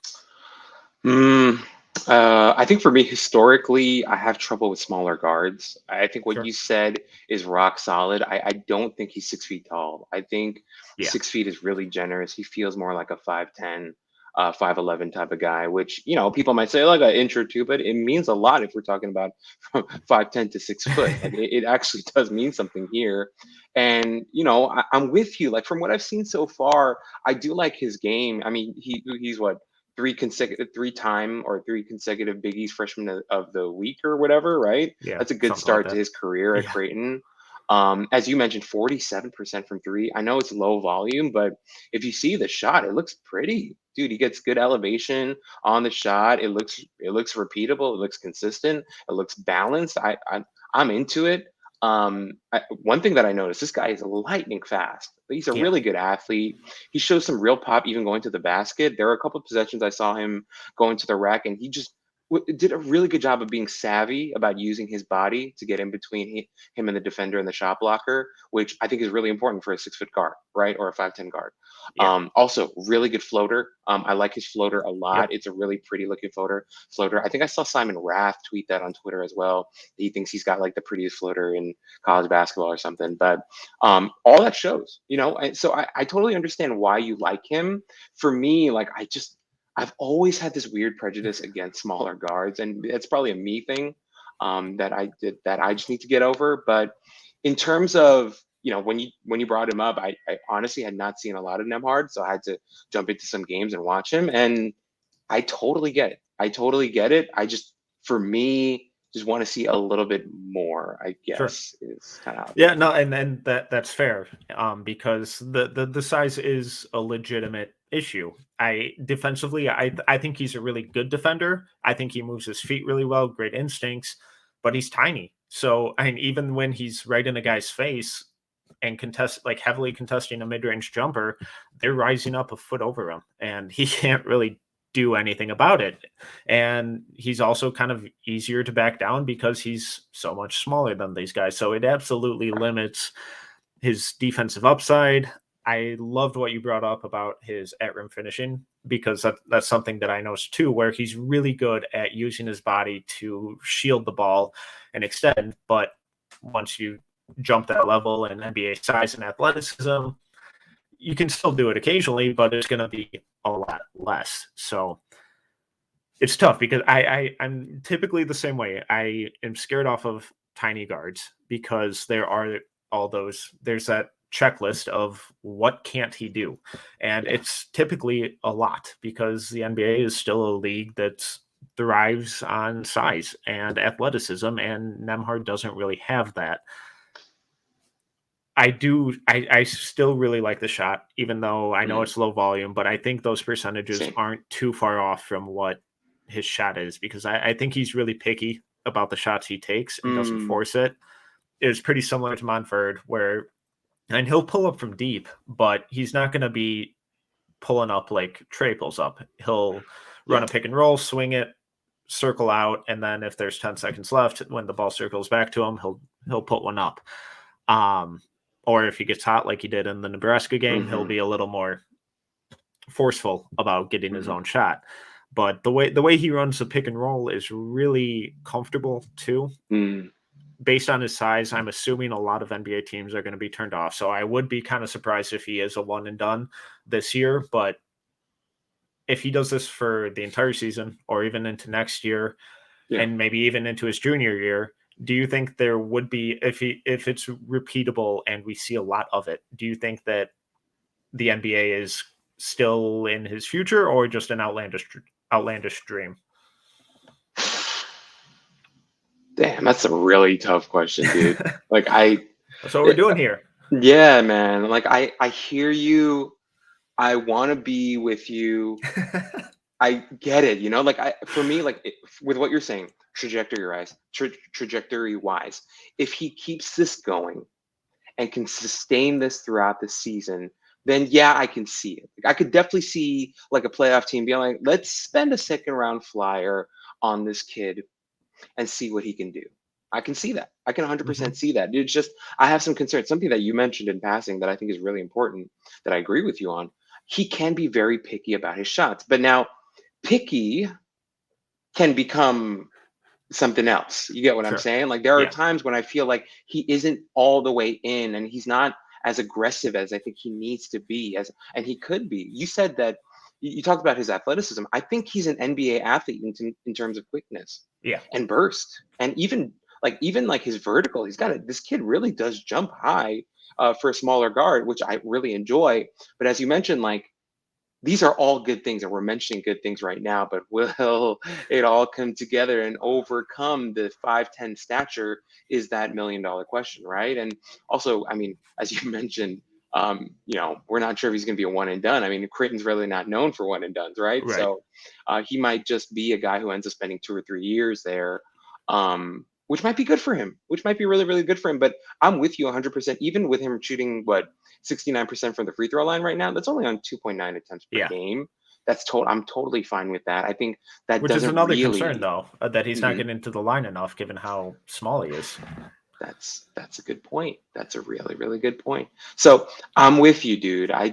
I think for me, historically, I have trouble with smaller guards. I think what you said is rock solid. I don't think he's 6 feet tall. I think 6 feet is really generous. He feels more like a 5'10". 5'11" type of guy, which, you know, people might say like an inch or two, but it means a lot if we're talking about from 5'10" to 6 foot. Like it actually does mean something here. And, you know, I'm with you. Like from what I've seen so far, I do like his game. I mean, he's what, three consecutive Big East freshman of the week or whatever, right? Yeah, that's a good start to his career at Creighton. As you mentioned, 47% from three. I know it's low volume, but if you see the shot, it looks pretty. Dude, he gets good elevation on the shot. It looks repeatable. It looks consistent. It looks balanced. I'm into it. One thing that I noticed, this guy is lightning fast. He's a really good athlete. He shows some real pop even going to the basket. There are a couple of possessions I saw him going to the rack, and he just did a really good job of being savvy about using his body to get in between him and the defender and the shot blocker, which I think is really important for a 6 foot guard, right? Or a 5'10" guard. Also, really good floater. I like his floater a lot. It's a really pretty looking floater. I think I saw Simon Rath tweet that on Twitter as well. He thinks he's got like the prettiest floater in college basketball or something. But all that shows, you know. So I totally understand why you like him. For me, like I've always had this weird prejudice against smaller guards, and it's probably a me thing that I just need to get over. But in terms of, you know, when you brought him up, I honestly had not seen a lot of Nembhard, so I had to jump into some games and watch him, and I totally get it. I just, for me, just want to see a little bit more, I guess. Is kind of no, and that's fair, because the size is a legitimate issue. Defensively, I think he's a really good defender. I think he moves his feet really well, great instincts, but he's tiny. So, I mean, even when he's right in a guy's face and heavily contesting a mid-range jumper, they're rising up a foot over him, and he can't really do anything about it. And he's also kind of easier to back down because he's so much smaller than these guys. So it absolutely limits his defensive upside. I loved what you brought up about his at-rim finishing, because that's something that I noticed too, where he's really good at using his body to shield the ball and extend. But once you jump that level in NBA size and athleticism, you can still do it occasionally, but it's going to be a lot less. So it's tough, because I'm typically the same way. I am scared off of tiny guards because there's that checklist of what can't he do, and it's typically a lot, because the NBA is still a league that thrives on size and athleticism, and Nembhard doesn't really have that. I still really like the shot, even though I know it's low volume, but I think those percentages aren't too far off from what his shot is, because I think he's really picky about the shots he takes and doesn't force it. It's pretty similar to Monford, and he'll pull up from deep, but he's not going to be pulling up like Trey pulls up. He'll run a pick and roll, swing it, circle out, and then if there's 10 seconds left, when the ball circles back to him, he'll put one up. Or if he gets hot like he did in the Nebraska game, he'll be a little more forceful about getting his own shot. But the way he runs the pick and roll is really comfortable too. Based on his size, I'm assuming a lot of NBA teams are going to be turned off. So I would be kind of surprised if he is a one and done this year. But if he does this for the entire season, or even into next year, and maybe even into his junior year, do you think there would be, if it's repeatable and we see a lot of it, do you think that the NBA is still in his future, or just an outlandish dream? Damn, that's a really tough question, dude. That's what we're doing here. Yeah, man. Like I hear you. I want to be with you. I get it, you know, like for me, with what you're saying, trajectory wise, if he keeps this going and can sustain this throughout the season, then I can see it. I could definitely see like a playoff team being like, let's spend a second round flyer on this kid and see what he can do. I can see that. I can 100% see that. It's just, I have some concerns. Something that you mentioned in passing that I think is really important, that I agree with you on. He can be very picky about his shots, but now picky can become something else. You get what I'm saying? Like there are times when I feel like he isn't all the way in, and he's not as aggressive as I think he needs to be, and he could be. You said that you talked about his athleticism. I think he's an NBA athlete in terms of quickness, yeah, and burst, and even like his vertical. This kid really does jump high for a smaller guard, which I really enjoy. But as you mentioned, like, these are all good things, and we're mentioning good things right now, but will it all come together and overcome the 5'10" stature is that $1 million question, right? And also, I mean, as you mentioned, we're not sure if he's going to be a one and done. I mean, Creighton's really not known for one and dones, right? So he might just be a guy who ends up spending 2 or 3 years there, which might be good for him, which might be really, really good for him. But I'm with you 100%, even with him shooting, 69% from the free throw line right now. That's only on 2.9 attempts per game. I'm totally fine with that. I think that which is another really concern, though, that he's not getting into the line enough, given how small he is. That's a good point. That's a really, really good point. So I'm with you, dude. I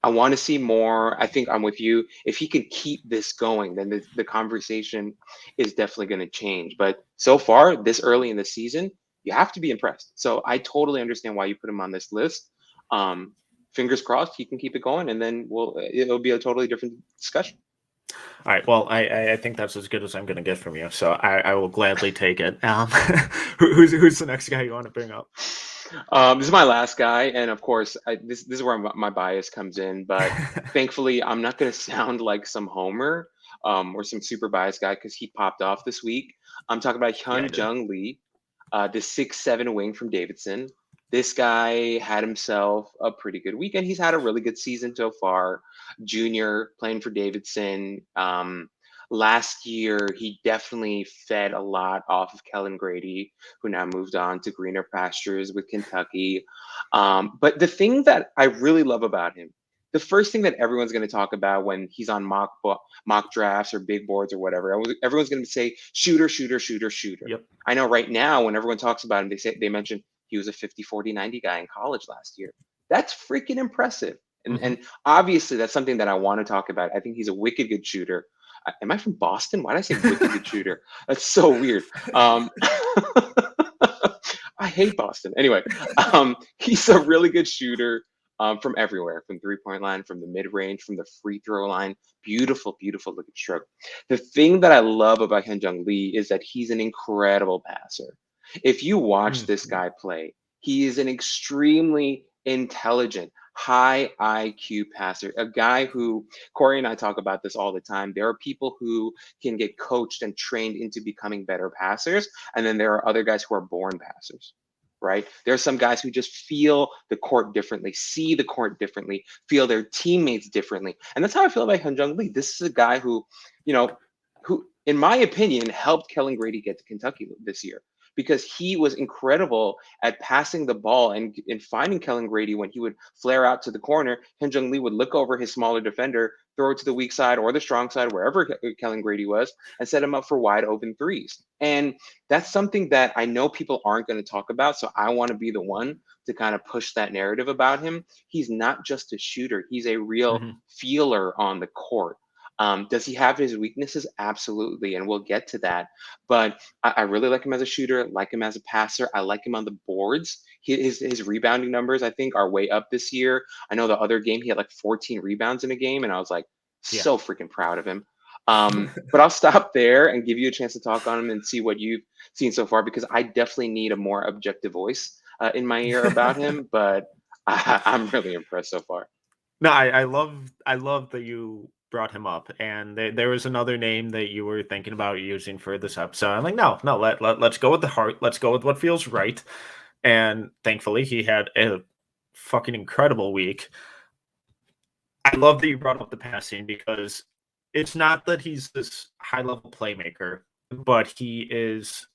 want to see more. I think I'm with you. If he can keep this going, then the conversation is definitely going to change. But so far, this early in the season, you have to be impressed. So I totally understand why you put him on this list. Fingers crossed he can keep it going, and then it'll be a totally different discussion. All right. Well, I think that's as good as I'm going to get from you, so I will gladly take it. Who's the next guy you want to bring up? This is my last guy, and of course, this is where my bias comes in. But thankfully, I'm not going to sound like some homer or some super biased guy because he popped off this week. I'm talking about Hyunjung Lee, the 6'7" wing from Davidson. This guy had himself a pretty good weekend. He's had a really good season so far. Junior playing for Davidson. Last year, he definitely fed a lot off of Kellen Grady, who now moved on to greener pastures with Kentucky. But the thing that I really love about him, the first thing that everyone's going to talk about when he's on mock drafts or big boards or whatever, everyone's going to say shooter, shooter, shooter, shooter. Yep. I know right now when everyone talks about him, they mention he was a 50, 40, 90 guy in college last year. That's freaking impressive. And obviously that's something that I want to talk about. I think he's a wicked good shooter. Am I from Boston? Why did I say wicked good shooter? That's so weird. I hate Boston. Anyway, he's a really good shooter from everywhere, from 3-point line, from the mid-range, from the free throw line. Beautiful, beautiful looking stroke. The thing that I love about Hyunjung Lee is that he's an incredible passer. If you watch this guy play, he is an extremely intelligent, high IQ passer, a guy who, Corey and I talk about this all the time. There are people who can get coached and trained into becoming better passers, and then there are other guys who are born passers, right? There are some guys who just feel the court differently, see the court differently, feel their teammates differently. And that's how I feel about Hyunjung Lee. This is a guy who, who, in my opinion, helped Kellen Grady get to Kentucky this year, because he was incredible at passing the ball and finding Kellen Grady when he would flare out to the corner. Hyunjung Lee would look over his smaller defender, throw it to the weak side or the strong side, wherever Kellen Grady was, and set him up for wide open threes. And that's something that I know people aren't going to talk about, so I want to be the one to kind of push that narrative about him. He's not just a shooter. He's a real feeler on the court. Does he have his weaknesses? Absolutely, and we'll get to that. But I really like him as a shooter, like him as a passer. I like him on the boards. His rebounding numbers, I think, are way up this year. I know the other game, he had like 14 rebounds in a game, and I was like, so freaking proud of him. But I'll stop there and give you a chance to talk on him and see what you've seen so far, because I definitely need a more objective voice in my ear about him. But I'm really impressed so far. No, I love that you brought him up, and there was another name that you were thinking about using for this episode. I'm like, no, let's go with the heart. Let's go with what feels right. And thankfully, he had a fucking incredible week. I love that you brought up the passing, because it's not that he's this high-level playmaker, but he is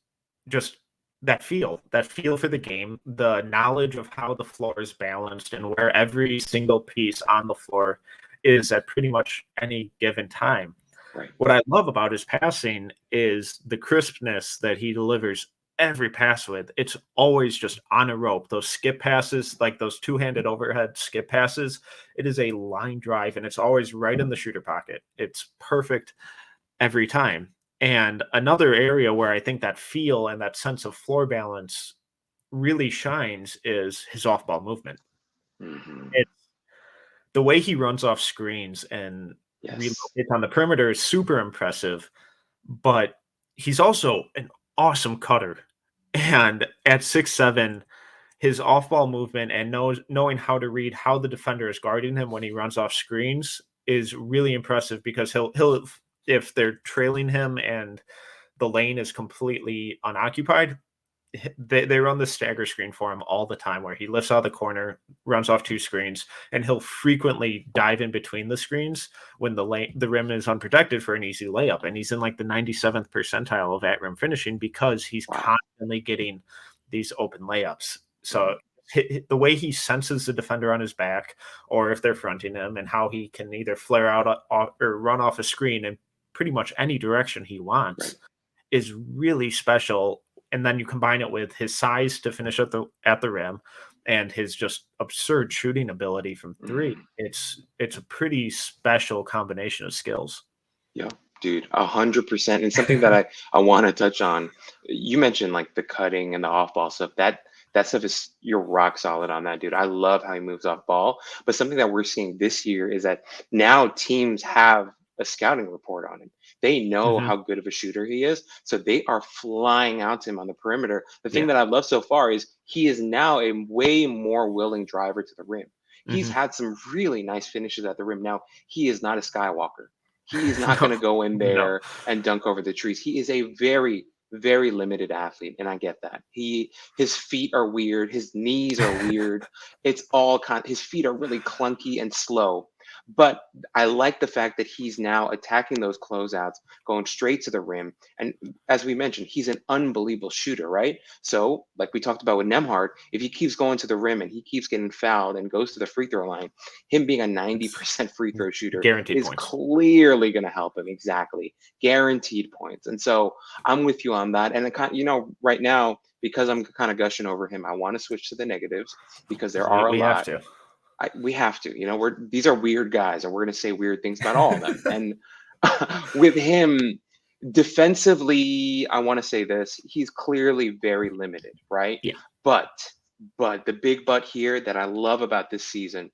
just that feel for the game, the knowledge of how the floor is balanced and where every single piece on the floor is at pretty much any given time. Right. What I love about his passing is the crispness that he delivers every pass with. It's always just on a rope. Those skip passes, like those two-handed overhead skip passes, it is a line drive, and it's always right in the shooter pocket. It's perfect every time. And another area where I think that feel and that sense of floor balance really shines is his off-ball movement. It's the way he runs off screens and relocates on the perimeter is super impressive, but he's also an awesome cutter. And at 6'7", his off-ball movement and knowing how to read how the defender is guarding him when he runs off screens is really impressive, because he'll if they're trailing him and the lane is completely unoccupied, they run the stagger screen for him all the time, where he lifts out of the corner, runs off 2 screens, and he'll frequently dive in between the screens when the rim is unprotected for an easy layup. And he's in like the 97th percentile of at rim finishing, because he's constantly getting these open layups. So the way he senses the defender on his back, or if they're fronting him, and how he can either flare out or run off a screen in pretty much any direction he wants is really special. And then you combine it with his size to finish at the rim and his just absurd shooting ability from 3. It's a pretty special combination of skills. Yeah, dude, 100%. And something that I want to touch on, you mentioned like the cutting and the off ball stuff. That stuff is, you're rock solid on that, dude. I love how he moves off ball. But something that we're seeing this year is that now teams have a scouting report on him. They know how good of a shooter he is, so they are flying out to him on the perimeter. The thing that I love so far is he is now a way more willing driver to the rim. He's had some really nice finishes at the rim. Now, he is not a Skywalker. He is not going to go in there and dunk over the trees. He is a very, very limited athlete, and I get that. His feet are weird. His knees are weird. It's all his feet are really clunky and slow. But I like the fact that he's now attacking those closeouts, going straight to the rim. And as we mentioned, he's an unbelievable shooter, right? So like we talked about with Nembhard, if he keeps going to the rim and he keeps getting fouled and goes to the free throw line, him being a 90% free throw shooter is clearly going to help him. Exactly. Guaranteed points. And so I'm with you on that. And right now, because I'm kind of gushing over him, I want to switch to the negatives, because there are a lot. We have to, these are weird guys, and we're going to say weird things about all of them. And with him defensively, I want to say this, he's clearly very limited, right? Yeah. But the big but here that I love about this season,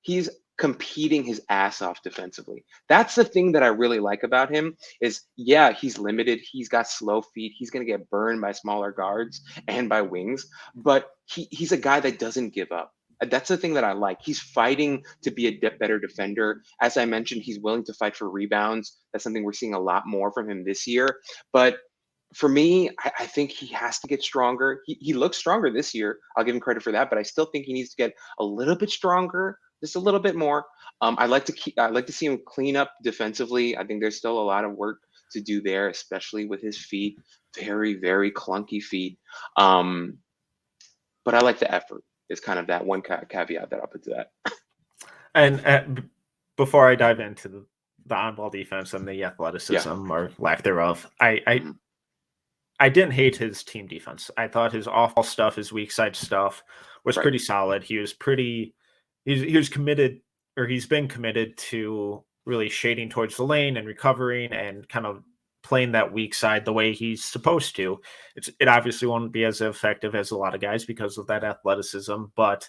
he's competing his ass off defensively. That's the thing that I really like about him is, he's limited. He's got slow feet. He's going to get burned by smaller guards and by wings, but he's a guy that doesn't give up. That's the thing that I like. He's fighting to be a better defender. As I mentioned, he's willing to fight for rebounds. That's something we're seeing a lot more from him this year. But for me, I think he has to get stronger. He looks stronger this year. I'll give him credit for that, but I still think he needs to get a little bit stronger, just a little bit more. I like to see him clean up defensively. I think there's still a lot of work to do there, especially with his feet, very, very clunky feet. But I like the effort. Is kind of that one caveat that I'll put to that. And before I dive into the on-ball defense and the athleticism or lack thereof, I didn't hate his team defense. I thought his off-ball stuff, his weak side stuff was pretty solid. He was committed, or he's been committed to really shading towards the lane and recovering and kind of playing that weak side the way he's supposed to. It obviously won't be as effective as a lot of guys because of that athleticism, but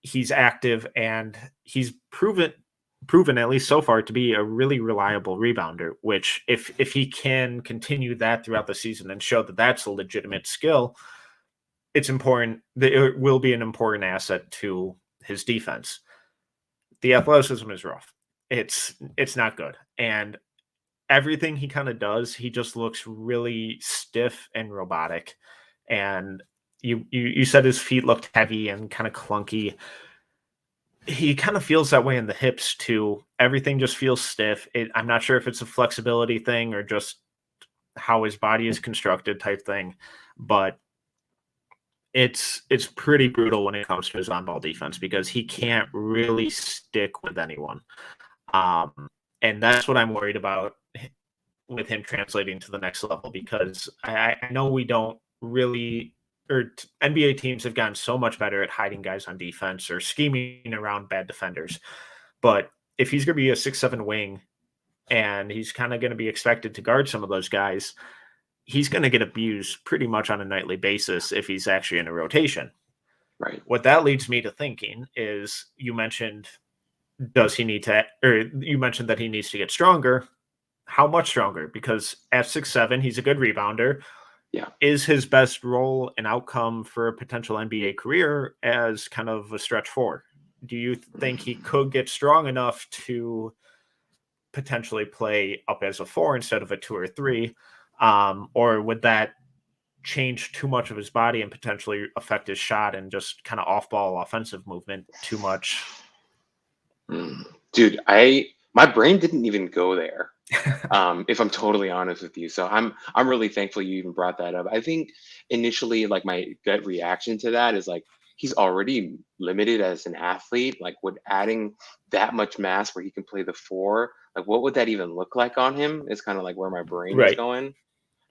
he's active and he's proven at least so far to be a really reliable rebounder, which if he can continue that throughout the season and show that that's a legitimate skill, it's important. It will be an important asset to his defense. The athleticism is rough. It's not good. And everything he kind of does, he just looks really stiff and robotic. And you said his feet looked heavy and kind of clunky. He kind of feels that way in the hips too. Everything just feels stiff. I'm not sure if it's a flexibility thing or just how his body is constructed type thing, but it's pretty brutal when it comes to his on-ball defense because he can't really stick with anyone. And that's what I'm worried about with him translating to the next level, because I know we don't really, or NBA teams have gotten so much better at hiding guys on defense or scheming around bad defenders. But if he's going to be a 6'7" wing and he's kind of going to be expected to guard some of those guys, he's going to get abused pretty much on a nightly basis if he's actually in a rotation. Right. What that leads me to thinking is, you mentioned, you mentioned that he needs to get stronger. How much stronger? Because at 6'7", he's a good rebounder. Yeah. Is his best role and outcome for a potential NBA career as kind of a stretch four? Do you think he could get strong enough to potentially play up as a 4 instead of a 2 or 3? Or would that change too much of his body and potentially affect his shot and just kind of off-ball offensive movement too much? Dude, my brain didn't even go there. If I'm totally honest with you. So I'm really thankful you even brought that up. I think initially, like, my gut reaction to that is like, he's already limited as an athlete. Like, with adding that much mass where he can play the 4, like, what would that even look like on him? Is kind of like where my brain was Right. going.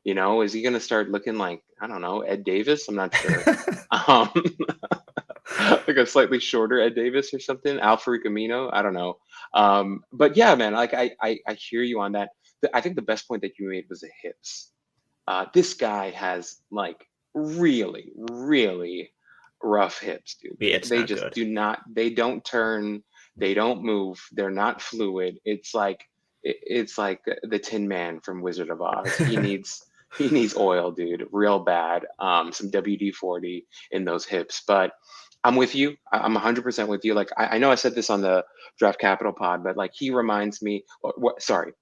Is he gonna start looking like, I don't know, Ed Davis? I'm not sure. Like a slightly shorter Ed Davis or something, Alfred Camino. I don't know. But yeah, man, like I hear you on that. I think the best point that you made was the hips. This guy has like really, really rough hips, dude. Yeah, They just good. they don't turn, they don't move, they're not fluid. It's like the Tin Man from Wizard of Oz. He needs oil, dude, real bad. Some WD-40 in those hips. But I'm with you. I'm 100% with you. Like, I know I said this on the Draft Capital pod, but like, he reminds me. Sorry,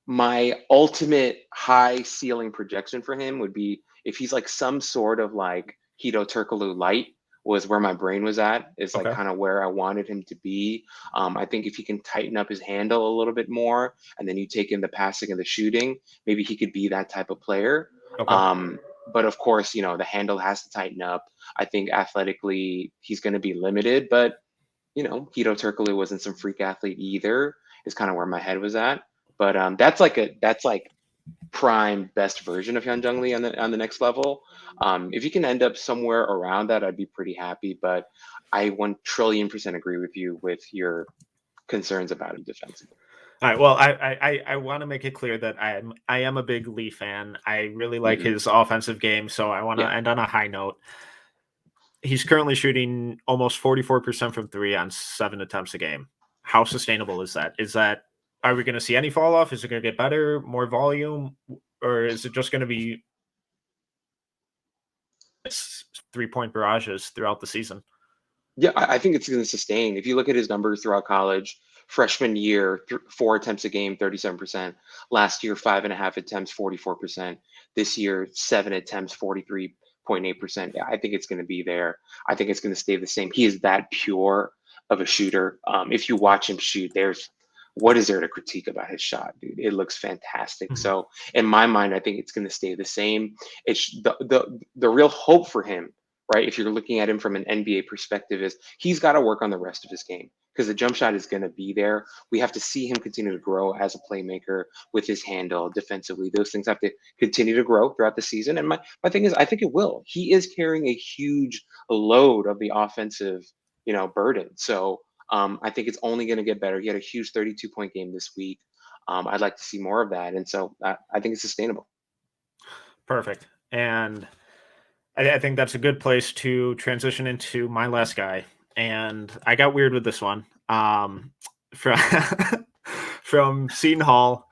my ultimate high ceiling projection for him would be if he's like some sort of like Hito Turkoglu light, was where my brain was at. Is like kind of where I wanted him to be. I think if he can tighten up his handle a little bit more, and then you take in the passing and the shooting, maybe he could be that type of player. But of course, the handle has to tighten up. I think athletically he's going to be limited, but Hito Turkoglu wasn't some freak athlete either. Is kind of where my head was at. But that's like prime best version of Hyunjung Lee on the next level. If you can end up somewhere around that, I'd be pretty happy. But I 1,000,000,000% agree with you with your concerns about him defensively. All right. Well, I want to make it clear that I am a big Lee fan. I really like his offensive game, so I want to end on a high note. He's currently shooting almost 44% from 3 on 7 attempts a game. How sustainable is that? Are we going to see any fall off? Is it going to get better, more volume, or is it just going to be 3-point barrages throughout the season? Yeah, I think it's going to sustain. If you look at his numbers throughout college, freshman year, 4 attempts a game, 37%. Last year, 5.5 attempts, 44%. This year, 7 attempts, 43.8%. Yeah, I think it's going to be there. I think it's going to stay the same. He is that pure of a shooter. If you watch him shoot, what is there to critique about his shot, dude? It looks fantastic. So in my mind, I think it's going to stay the same. It's the real hope for him, right? If you're looking at him from an NBA perspective, is he's got to work on the rest of his game, because the jump shot is going to be there. We have to see him continue to grow as a playmaker with his handle defensively. Those things have to continue to grow throughout the season. And my thing is, I think it will. He is carrying a huge load of the offensive, burden. So I think it's only going to get better. He had a huge 32-point game this week. I'd like to see more of that. And so I think it's sustainable. Perfect. And I think that's a good place to transition into my last guy. And I got weird with this one. From Seton Hall,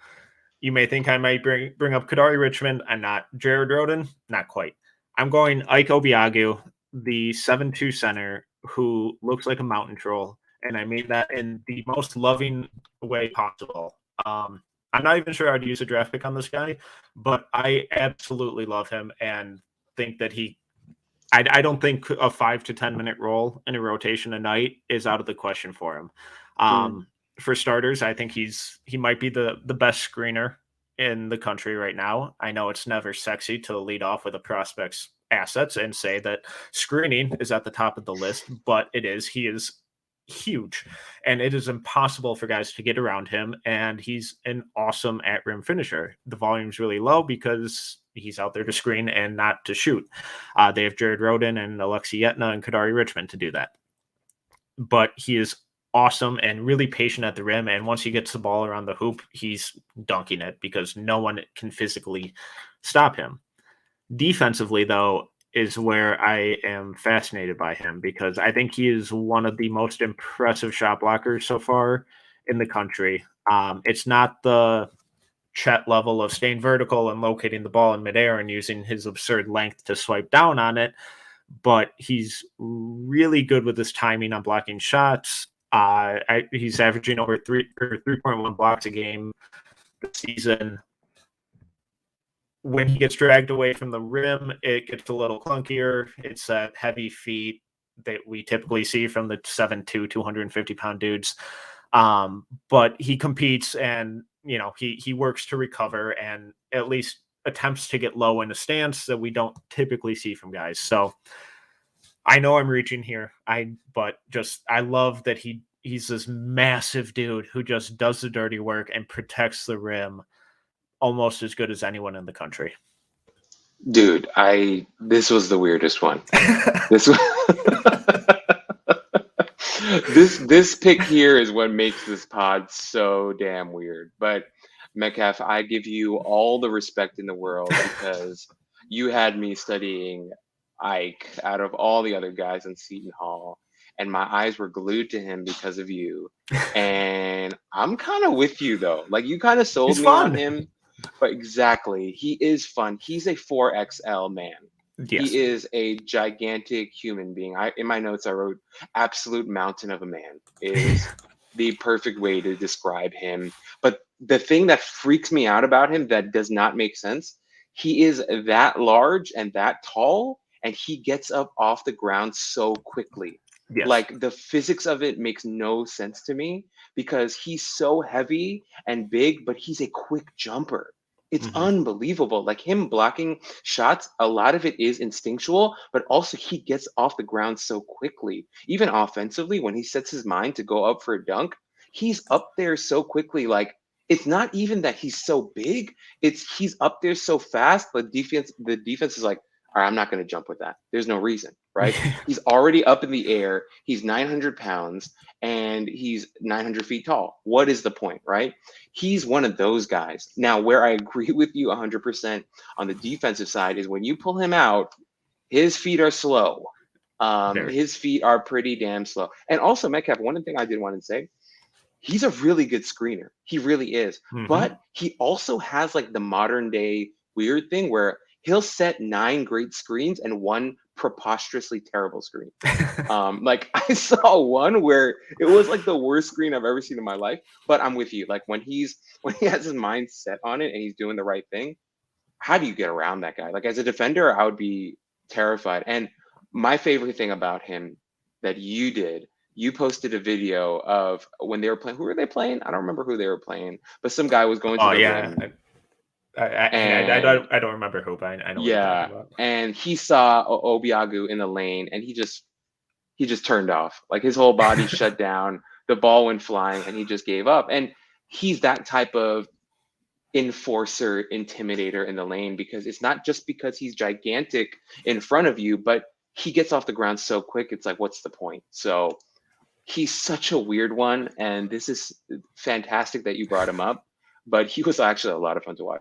you may think I might bring up Kadari Richmond. I'm not. Jared Rhoden, not quite. I'm going Ike Obiagu, the 7'2" center who looks like a mountain troll. And I mean that in the most loving way possible. I'm not even sure how to use a draft pick on this guy, but I absolutely love him and think that I don't think a 5 to 10 minute role in a rotation a night is out of the question for him. For starters, I think he might be the best screener in the country right now. I know it's never sexy to lead off with a prospect's assets and say that screening is at the top of the list, but it is. He is huge, and it is impossible for guys to get around him, and he's an awesome at rim finisher. The volume's really low because he's out there to screen and not to shoot. They have Jared Rhoden and Alexi Yetna and Kadari Richmond to do that, but he is awesome and really patient at the rim, and once he gets the ball around the hoop, he's dunking it because no one can physically stop him. Defensively, though, is where I am fascinated by him, because I think he is one of the most impressive shot blockers so far in the country. It's not the Chet level of staying vertical and locating the ball in midair and using his absurd length to swipe down on it, but he's really good with his timing on blocking shots. He's averaging over 3.1 blocks a game this season. When he gets dragged away from the rim, it gets a little clunkier. It's that heavy feet that we typically see from the 7'2", 250-pound dudes. But he competes, and he works to recover and at least attempts to get low in a stance that we don't typically see from guys. So I know I'm reaching here. I love that he's this massive dude who just does the dirty work and protects the rim almost as good as anyone in the country. Dude, this was the weirdest one. This pick here is what makes this pod so damn weird. But Metcalf, I give you all the respect in the world, because you had me studying Ike out of all the other guys in Seton Hall, and my eyes were glued to him because of you. And I'm kind of with you though. Like, you kind of sold me on him. But exactly, he is fun. He's a 4XL man. Yes. He is a gigantic human being. In my notes, I wrote absolute mountain of a man is the perfect way to describe him. But the thing that freaks me out about him that does not make sense, he is that large and that tall, and he gets up off the ground so quickly. Yes. Like, the physics of it makes no sense to me, because he's so heavy and big, but he's a quick jumper. It's unbelievable. Like, him blocking shots, a lot of it is instinctual, but also he gets off the ground so quickly. Even offensively, when he sets his mind to go up for a dunk, he's up there so quickly. Like, it's not even that he's so big, it's he's up there so fast. The defense is like, all right, I'm not going to jump with that. There's no reason, right? He's already up in the air. He's 900 pounds and he's 900 feet tall. What is the point, right? He's one of those guys. Now, where I agree with you 100% on the defensive side is when you pull him out, his feet are slow. His feet are pretty damn slow. And also, Metcalf, one thing I did want to say, he's a really good screener. He really is. But he also has like the modern day weird thing where he'll set 9 great screens and 1 preposterously terrible screen. Like, I saw one where it was like the worst screen I've ever seen in my life. But I'm with you. Like, when he has his mind set on it and he's doing the right thing, how do you get around that guy? Like, as a defender, I would be terrified. And my favorite thing about him that you did, you posted a video of when they were playing. Who were they playing? I don't remember who they were playing, but some guy was going to the ring. I don't remember who, but I know what you're talking about. And he saw Obiagu in the lane, and he just turned off. Like, his whole body shut down. The ball went flying, and he just gave up. And he's that type of enforcer, intimidator in the lane, because it's not just because he's gigantic in front of you, but he gets off the ground so quick. It's like, what's the point? So he's such a weird one, and this is fantastic that you brought him up. But he was actually a lot of fun to watch.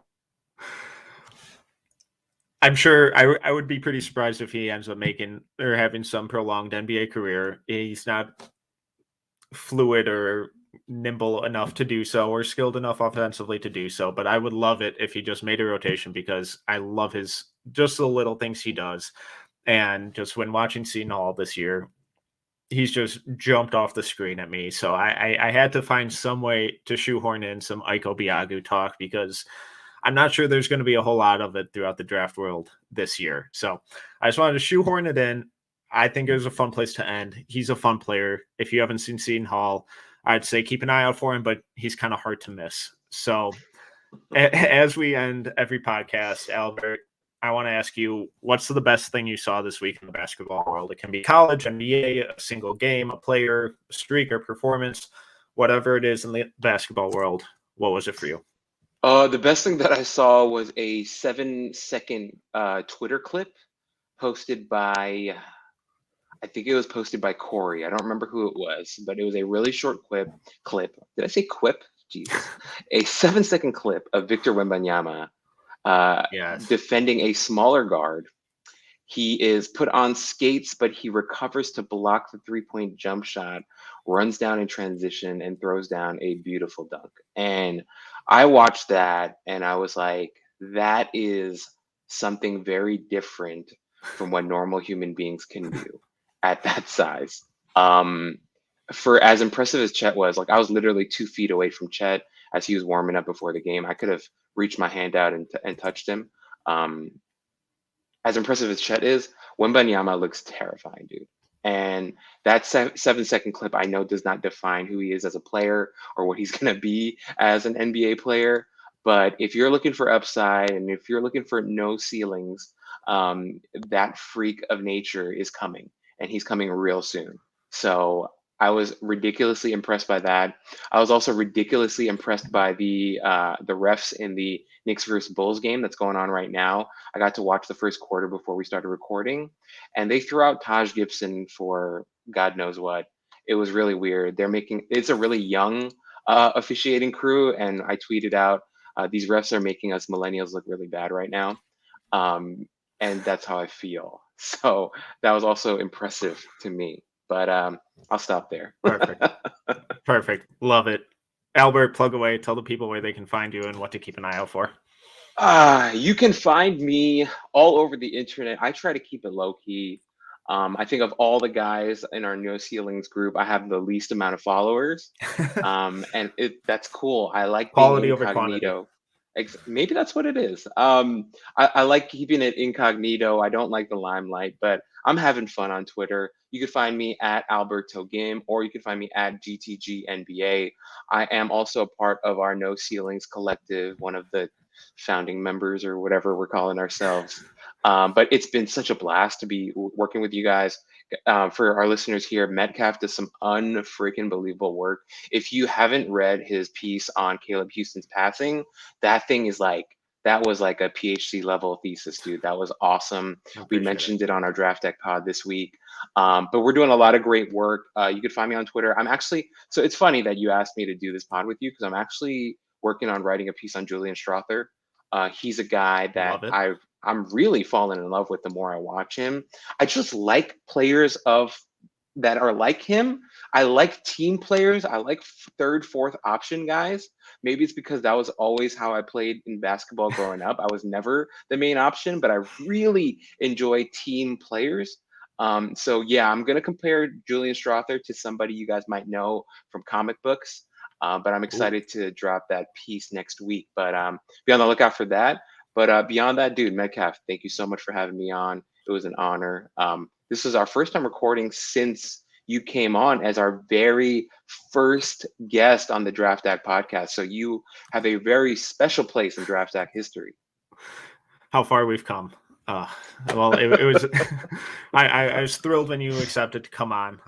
I'm sure I would be pretty surprised if he ends up making or having some prolonged NBA career. He's not fluid or nimble enough to do so, or skilled enough offensively to do so. But I would love it if he just made a rotation, because I love just the little things he does. And just when watching Seton Hall this year, he's just jumped off the screen at me. So I had to find some way to shoehorn in some Ike Obiagu talk, because I'm not sure there's going to be a whole lot of it throughout the draft world this year. So I just wanted to shoehorn it in. I think it was a fun place to end. He's a fun player. If you haven't seen Seton Hall, I'd say keep an eye out for him, but he's kind of hard to miss. So as we end every podcast, Albert, I want to ask you, what's the best thing you saw this week in the basketball world? It can be college, NBA, a single game, a player, a streak, or performance, whatever it is in the basketball world. What was it for you? The best thing that I saw was a 7-second Twitter clip posted by, I think it was posted by Corey. I don't remember who it was, but it was a really short clip. Did I say quip? Jesus. A 7-second clip of Victor Wembanyama defending a smaller guard. He is put on skates, but he recovers to block the 3-point jump shot, runs down in transition, and throws down a beautiful dunk. And I watched that and I was like, that is something very different from what normal human beings can do at that size. For as impressive as Chet was, like I was literally 2 feet away from Chet as he was warming up before the game. I could have reached my hand out and touched him. As impressive as Chet is, Wembanyama looks terrifying, dude. And that 7-second clip, I know, does not define who he is as a player or what he's going to be as an NBA player. But if you're looking for upside and if you're looking for no ceilings, that freak of nature is coming, and he's coming real soon. So I was ridiculously impressed by that. I was also ridiculously impressed by the refs in the Knicks versus Bulls game that's going on right now. I got to watch the first quarter before we started recording, and they threw out Taj Gibson for God knows what. It was really weird. It's a really young officiating crew, and I tweeted out, these refs are making us millennials look really bad right now. And that's how I feel. So that was also impressive to me. But I'll stop there. Perfect. Love it. Albert, plug away. Tell the people where they can find you and what to keep an eye out for. You can find me all over the internet. I try to keep it low key. I think of all the guys in our No Ceilings group, I have the least amount of followers. And that's cool. I like quality being over incognito. quantity. Maybe that's what it is. I like keeping it incognito. I don't like the limelight, but I'm having fun on Twitter. You can find me at Albert Ghim, or you can find me at GTGNBA. I am also a part of our No Ceilings collective, one of the founding members or whatever we're calling ourselves. But it's been such a blast to be working with you guys. For our listeners here, Metcalf does some unfreaking believable work. If you haven't read his piece on Caleb Houston's passing, that was like a PhD level thesis, dude. That was awesome. We mentioned it on our Draft Deck pod this week. But we're doing a lot of great work. You can find me on Twitter. So it's funny that you asked me to do this pod with you, because I'm actually working on writing a piece on Julian Strawther. He's a guy that I'm really falling in love with the more I watch him. I just like players that are like him. I like team players. I like third, fourth option guys. Maybe it's because that was always how I played in basketball growing up. I was never the main option, but I really enjoy team players. So yeah, I'm gonna compare Julian Strawther to somebody you guys might know from comic books. But I'm excited to drop that piece next week. But be on the lookout for that. But beyond that, dude, Metcalf, thank you so much for having me on. It was an honor. This is our first time recording since you came on as our very first guest on the Draft Deck podcast. So you have a very special place in Draft Deck history. How far we've come. Well, it was. I was thrilled when you accepted to come on.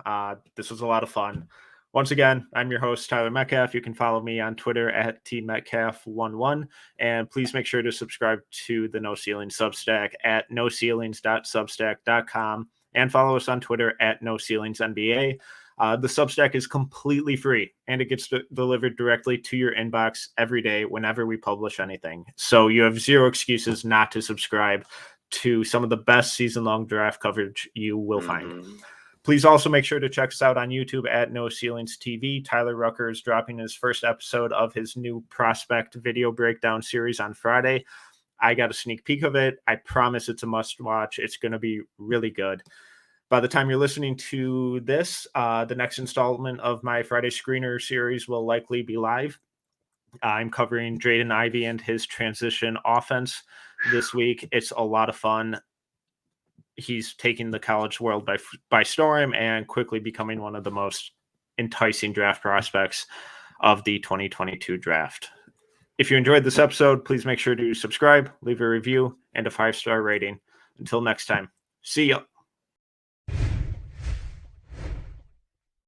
This was a lot of fun. Once again, I'm your host, Tyler Metcalf. You can follow me on Twitter at tmetcalf11. And please make sure to subscribe to the No Ceilings Substack at noceilings.substack.com. And follow us on Twitter at NoCeilingsNBA. The Substack is completely free, and it gets delivered directly to your inbox every day whenever we publish anything. So you have zero excuses not to subscribe to some of the best season-long draft coverage you will find. Please also make sure to check us out on YouTube at No Ceilings TV. Tyler Rucker is dropping his first episode of his new prospect video breakdown series on Friday. I got a sneak peek of it. I promise it's a must-watch. It's going to be really good. By the time you're listening to this, the next installment of my Friday Screener series will likely be live. I'm covering Jaden Ivey and his transition offense this week. It's a lot of fun. He's taking the college world by storm and quickly becoming one of the most enticing draft prospects of the 2022 draft. If you enjoyed this episode, please make sure to subscribe, leave a review, and a 5-star rating. Until next time, see ya.